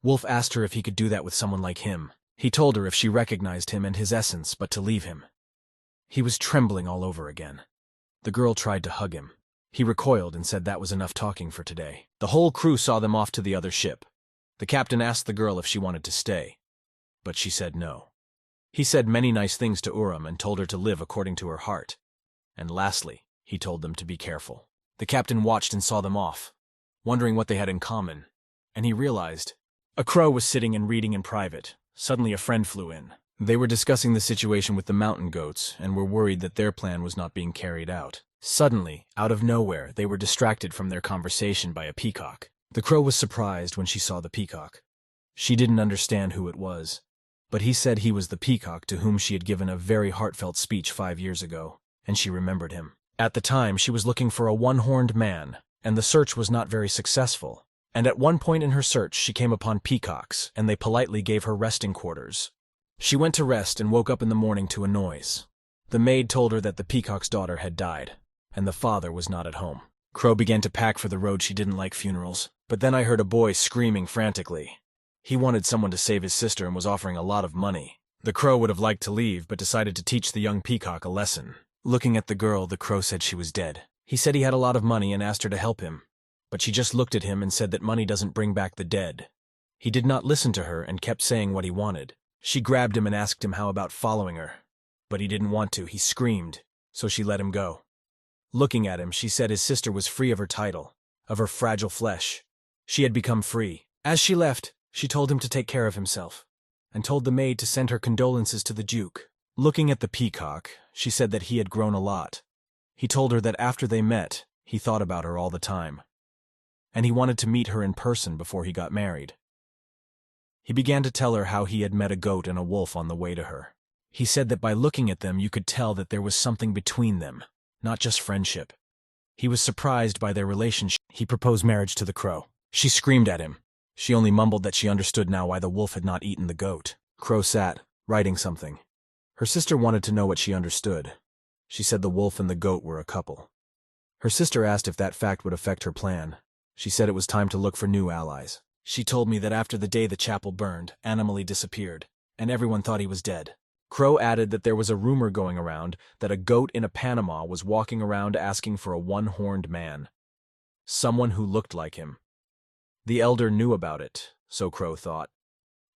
Wolf asked her if he could do that with someone like him. He told her if she recognized him and his essence, but to leave him. He was trembling all over again. The girl tried to hug him. He recoiled and said that was enough talking for today. The whole crew saw them off to the other ship. The captain asked the girl if she wanted to stay, but she said no. He said many nice things to Urim and told her to live according to her heart. And lastly, he told them to be careful. The captain watched and saw them off, wondering what they had in common, and he realized. A crow was sitting and reading in private. Suddenly a friend flew in. They were discussing the situation with the mountain goats and were worried that their plan was not being carried out. Suddenly, out of nowhere, they were distracted from their conversation by a peacock. The crow was surprised when she saw the peacock. She didn't understand who it was, but he said he was the peacock to whom she had given a very heartfelt speech 5 years ago, and she remembered him. At the time, she was looking for a one-horned man, and the search was not very successful. And at one point in her search, she came upon peacocks, and they politely gave her resting quarters. She went to rest and woke up in the morning to a noise. The maid told her that the peacock's daughter had died, and the father was not at home. Crow began to pack for the road. She didn't like funerals. But then I heard a boy screaming frantically. He wanted someone to save his sister and was offering a lot of money. The crow would have liked to leave, but decided to teach the young peacock a lesson. Looking at the girl, the crow said she was dead. He said he had a lot of money and asked her to help him, but she just looked at him and said that money doesn't bring back the dead. He did not listen to her and kept saying what he wanted. She grabbed him and asked him how about following her, but he didn't want to. He screamed, so she let him go. Looking at him, she said his sister was free of her title, of her fragile flesh. She had become free. As she left, she told him to take care of himself, and told the maid to send her condolences to the Duke. Looking at the peacock, she said that he had grown a lot. He told her that after they met, he thought about her all the time, and he wanted to meet her in person before he got married. He began to tell her how he had met a goat and a wolf on the way to her. He said that by looking at them you could tell that there was something between them, not just friendship. He was surprised by their relationship. He proposed marriage to the crow. She screamed at him. She only mumbled that she understood now why the wolf had not eaten the goat. Crow sat, writing something. Her sister wanted to know what she understood. She said the wolf and the goat were a couple. Her sister asked if that fact would affect her plan. She said it was time to look for new allies. She told me that after the day the chapel burned, Animali disappeared, and everyone thought he was dead. Crow added that there was a rumor going around that a goat in a Panama was walking around asking for a one-horned man. Someone who looked like him. The elder knew about it, so Crow thought.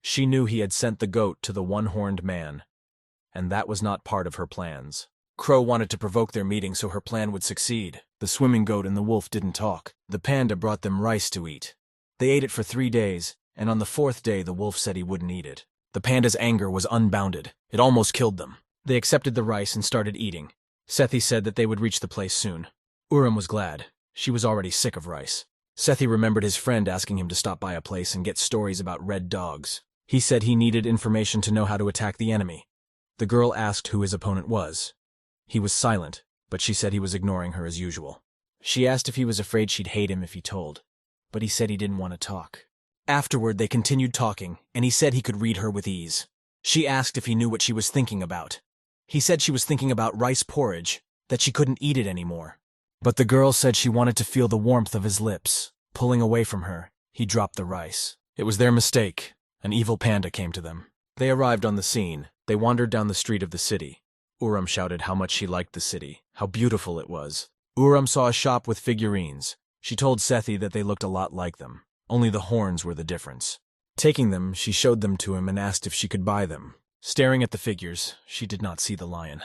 She knew he had sent the goat to the one-horned man, and that was not part of her plans. Crow wanted to provoke their meeting so her plan would succeed. The swimming goat and the wolf didn't talk. The panda brought them rice to eat. They ate it for 3 days, and on the 4th day the wolf said he wouldn't eat it. The panda's anger was unbounded. It almost killed them. They accepted the rice and started eating. Sethi said that they would reach the place soon. Urim was glad. She was already sick of rice. Sethi remembered his friend asking him to stop by a place and get stories about red dogs. He said he needed information to know how to attack the enemy. The girl asked who his opponent was. He was silent, but she said he was ignoring her as usual. She asked if he was afraid she'd hate him if he told, but he said he didn't want to talk. Afterward, they continued talking, and he said he could read her with ease. She asked if he knew what she was thinking about. He said she was thinking about rice porridge, that she couldn't eat it anymore. But the girl said she wanted to feel the warmth of his lips. Pulling away from her, he dropped the rice. It was their mistake. An evil panda came to them. They arrived on the scene. They wandered down the street of the city. Urim shouted how much she liked the city, how beautiful it was. Urim saw a shop with figurines. She told Sethi that they looked a lot like them. Only the horns were the difference. Taking them, she showed them to him and asked if she could buy them. Staring at the figures, she did not see the lion.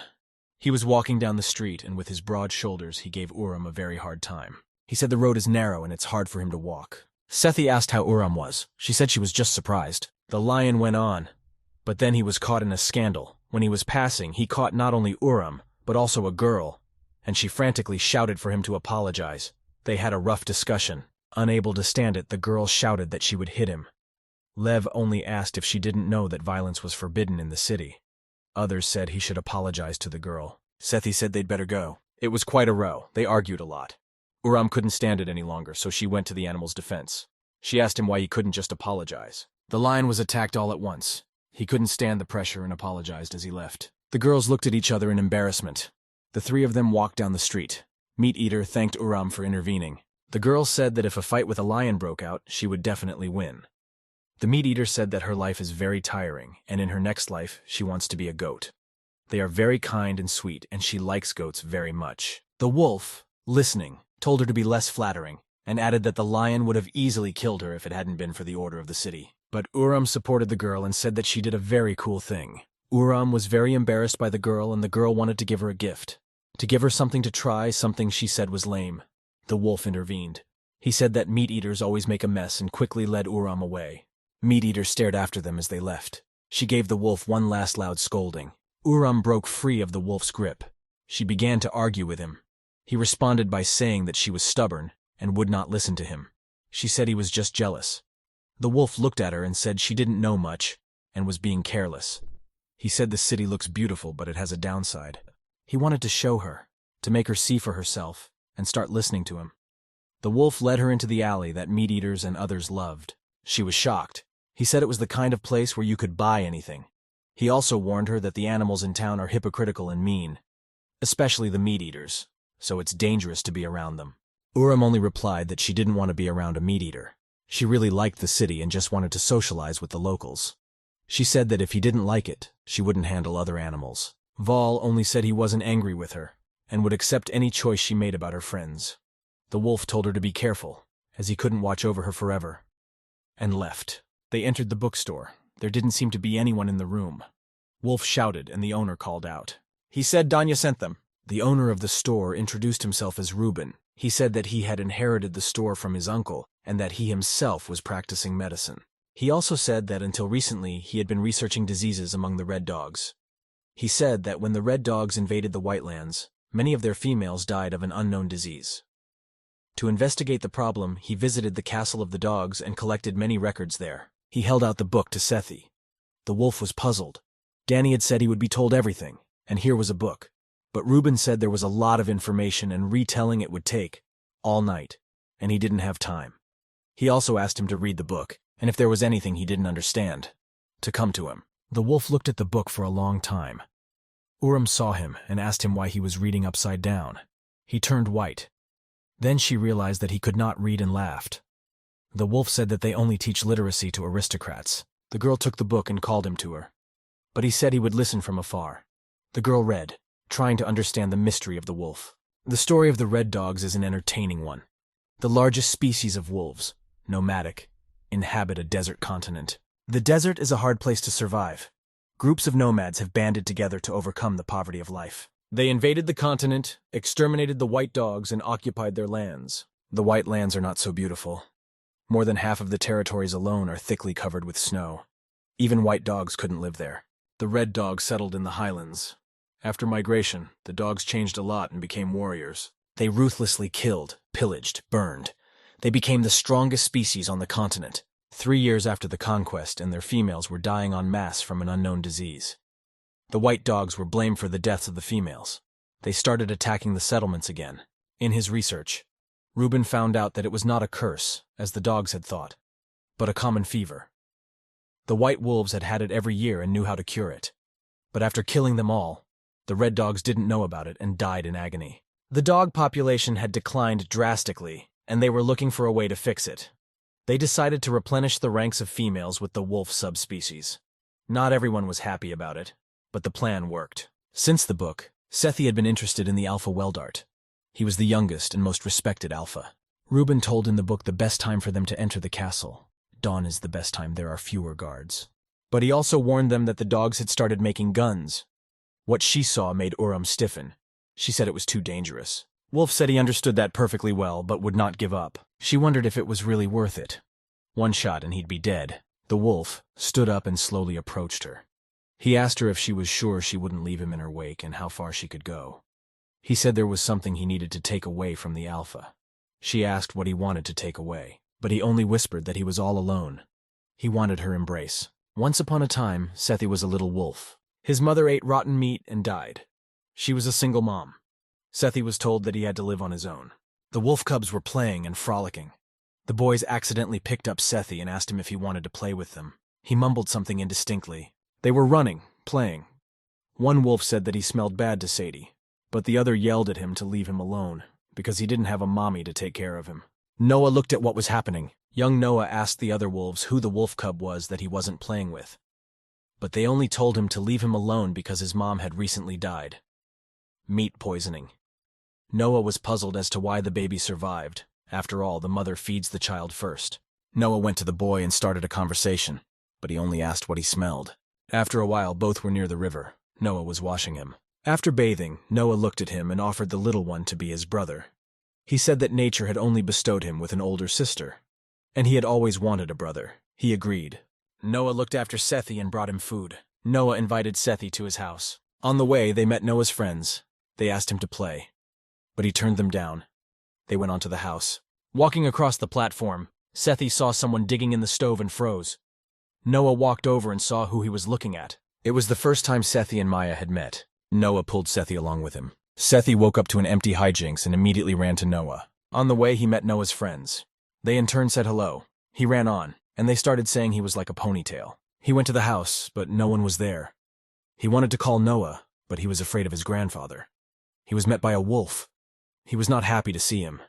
He was walking down the street, and with his broad shoulders, he gave Urim a very hard time. He said the road is narrow and it's hard for him to walk. Sethi asked how Urim was. She said she was just surprised. The lion went on, but then he was caught in a scandal. When he was passing, he caught not only Urim, but also a girl, and she frantically shouted for him to apologize. They had a rough discussion. Unable to stand it, the girl shouted that she would hit him. Lev only asked if she didn't know that violence was forbidden in the city. Others said he should apologize to the girl. Sethi said they'd better go. It was quite a row. They argued a lot. Uram couldn't stand it any longer, so she went to the animal's defense. She asked him why he couldn't just apologize. The lion was attacked all at once. He couldn't stand the pressure and apologized as he left. The girls looked at each other in embarrassment. The three of them walked down the street. Meat Eater thanked Uram for intervening. The girl said that if a fight with a lion broke out, she would definitely win. The Meat Eater said that her life is very tiring, and in her next life, she wants to be a goat. They are very kind and sweet, and she likes goats very much. The wolf, listening, told her to be less flattering, and added that the lion would have easily killed her if it hadn't been for the order of the city. But Uram supported the girl and said that she did a very cool thing. Uram was very embarrassed by the girl, and the girl wanted to give her a gift. To give her something to try, something she said was lame. The wolf intervened. He said that meat eaters always make a mess and quickly led Uram away. Meat Eater stared after them as they left. She gave the wolf one last loud scolding. Uram broke free of the wolf's grip. She began to argue with him. He responded by saying that she was stubborn and would not listen to him. She said he was just jealous. The wolf looked at her and said she didn't know much and was being careless. He said the city looks beautiful, but it has a downside. He wanted to show her, to make her see for herself, and start listening to him. The wolf led her into the alley that meat eaters and others loved. She was shocked. He said it was the kind of place where you could buy anything. He also warned her that the animals in town are hypocritical and mean, especially the meat eaters, so it's dangerous to be around them. Uram only replied that she didn't want to be around a meat eater. She really liked the city and just wanted to socialize with the locals. She said that if he didn't like it, she wouldn't handle other animals. Vol only said he wasn't angry with her and would accept any choice she made about her friends. The wolf told her to be careful, as he couldn't watch over her forever, and left. They entered the bookstore. There didn't seem to be anyone in the room. Wolf shouted, and the owner called out. He said Danya sent them. The owner of the store introduced himself as Reuben. He said that he had inherited the store from his uncle, and that he himself was practicing medicine. He also said that until recently he had been researching diseases among the red dogs. He said that when the red dogs invaded the Whitelands, many of their females died of an unknown disease. To investigate the problem, he visited the castle of the dogs and collected many records there. He held out the book to Sethi. The wolf was puzzled. Danny had said he would be told everything, and here was a book. But Reuben said there was a lot of information and retelling it would take all night, and he didn't have time. He also asked him to read the book, and if there was anything he didn't understand, to come to him. The wolf looked at the book for a long time. Uram saw him and asked him why he was reading upside down. He turned white. Then she realized that he could not read and laughed. The wolf said that they only teach literacy to aristocrats. The girl took the book and called him to her. But he said he would listen from afar. The girl read, trying to understand the mystery of the wolf. The story of the red dogs is an entertaining one. The largest species of wolves, nomadic, inhabit a desert continent. The desert is a hard place to survive. Groups of nomads have banded together to overcome the poverty of life. They invaded the continent, exterminated the white dogs, and occupied their lands. The white lands are not so beautiful. More than half of the territories alone are thickly covered with snow. Even white dogs couldn't live there. The red dogs settled in the highlands. After migration, the dogs changed a lot and became warriors. They ruthlessly killed, pillaged, burned. They became the strongest species on the continent. 3 years after the conquest, and their females were dying en masse from an unknown disease. The white dogs were blamed for the deaths of the females. They started attacking the settlements again. In his research, Reuben found out that it was not a curse, as the dogs had thought, but a common fever. The white wolves had had it every year and knew how to cure it. But after killing them all, the red dogs didn't know about it and died in agony. The dog population had declined drastically, and they were looking for a way to fix it. They decided to replenish the ranks of females with the wolf subspecies. Not everyone was happy about it, but the plan worked. Since the book, Sethi had been interested in the alpha Weldart. He was the youngest and most respected alpha. Reuben told in the book the best time for them to enter the castle. Dawn is the best time, there are fewer guards. But he also warned them that the dogs had started making guns. What she saw made Uram stiffen. She said it was too dangerous. Wolf said he understood that perfectly well, but would not give up. She wondered if it was really worth it. One shot and he'd be dead. The wolf stood up and slowly approached her. He asked her if she was sure she wouldn't leave him in her wake and how far she could go. He said there was something he needed to take away from the alpha. She asked what he wanted to take away, but he only whispered that he was all alone. He wanted her embrace. Once upon a time, Sethi was a little wolf. His mother ate rotten meat and died. She was a single mom. Sethi was told that he had to live on his own. The wolf cubs were playing and frolicking. The boys accidentally picked up Sethi and asked him if he wanted to play with them. He mumbled something indistinctly. They were running, playing. One wolf said that he smelled bad to Sadie, but the other yelled at him to leave him alone, because he didn't have a mommy to take care of him. Noah looked at what was happening. Young Noah asked the other wolves who the wolf cub was that he wasn't playing with. But they only told him to leave him alone because his mom had recently died. Meat poisoning. Noah was puzzled as to why the baby survived. After all, the mother feeds the child first. Noah went to the boy and started a conversation, but he only asked what he smelled. After a while, both were near the river. Noah was washing him. After bathing, Noah looked at him and offered the little one to be his brother. He said that nature had only bestowed him with an older sister, and he had always wanted a brother. He agreed. Noah looked after Sethi and brought him food. Noah invited Sethi to his house. On the way, they met Noah's friends. They asked him to play, but he turned them down. They went on to the house. Walking across the platform, Sethi saw someone digging in the stove and froze. Noah walked over and saw who he was looking at. It was the first time Sethi and Maya had met. Noah pulled Sethi along with him. Sethi woke up to an empty hijinks and immediately ran to Noah. On the way, he met Noah's friends. They in turn said hello. He ran on, and they started saying he was like a ponytail. He went to the house, but no one was there. He wanted to call Noah, but he was afraid of his grandfather. He was met by a wolf. He was not happy to see him.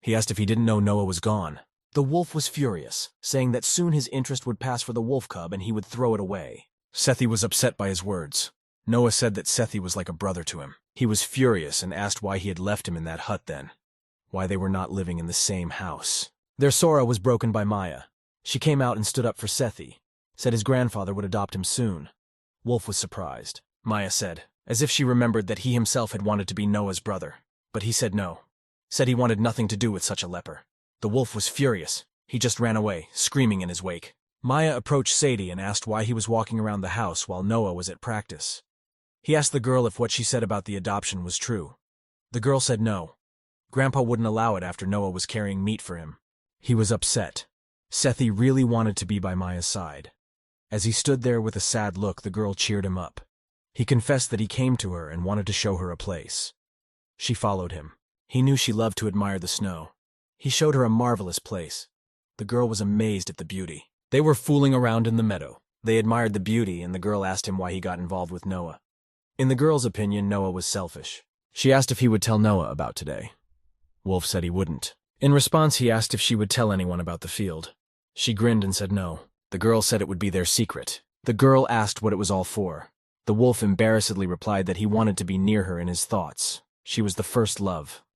He asked if he didn't know Noah was gone. The wolf was furious, saying that soon his interest would pass for the wolf cub and he would throw it away. Sethi was upset by his words. Noah said that Sethi was like a brother to him. He was furious and asked why he had left him in that hut then, why they were not living in the same house. Their sorrow was broken by Maya. She came out and stood up for Sethi, said his grandfather would adopt him soon. Wolf was surprised. Maya said, as if she remembered that he himself had wanted to be Noah's brother, but he said no. Said he wanted nothing to do with such a leper. The wolf was furious. He just ran away, screaming in his wake. Maya approached Sadie and asked why he was walking around the house while Noah was at practice. He asked the girl if what she said about the adoption was true. The girl said no. Grandpa wouldn't allow it after Noah was carrying meat for him. He was upset. Sethi really wanted to be by Maya's side. As he stood there with a sad look, the girl cheered him up. He confessed that he came to her and wanted to show her a place. She followed him. He knew she loved to admire the snow. He showed her a marvelous place. The girl was amazed at the beauty. They were fooling around in the meadow. They admired the beauty, and the girl asked him why he got involved with Noah. In the girl's opinion, Noah was selfish. She asked if he would tell Noah about today. Wolf said he wouldn't. In response, he asked if she would tell anyone about the field. She grinned and said no. The girl said it would be their secret. The girl asked what it was all for. The wolf embarrassedly replied that he wanted to be near her in his thoughts. She was the first love.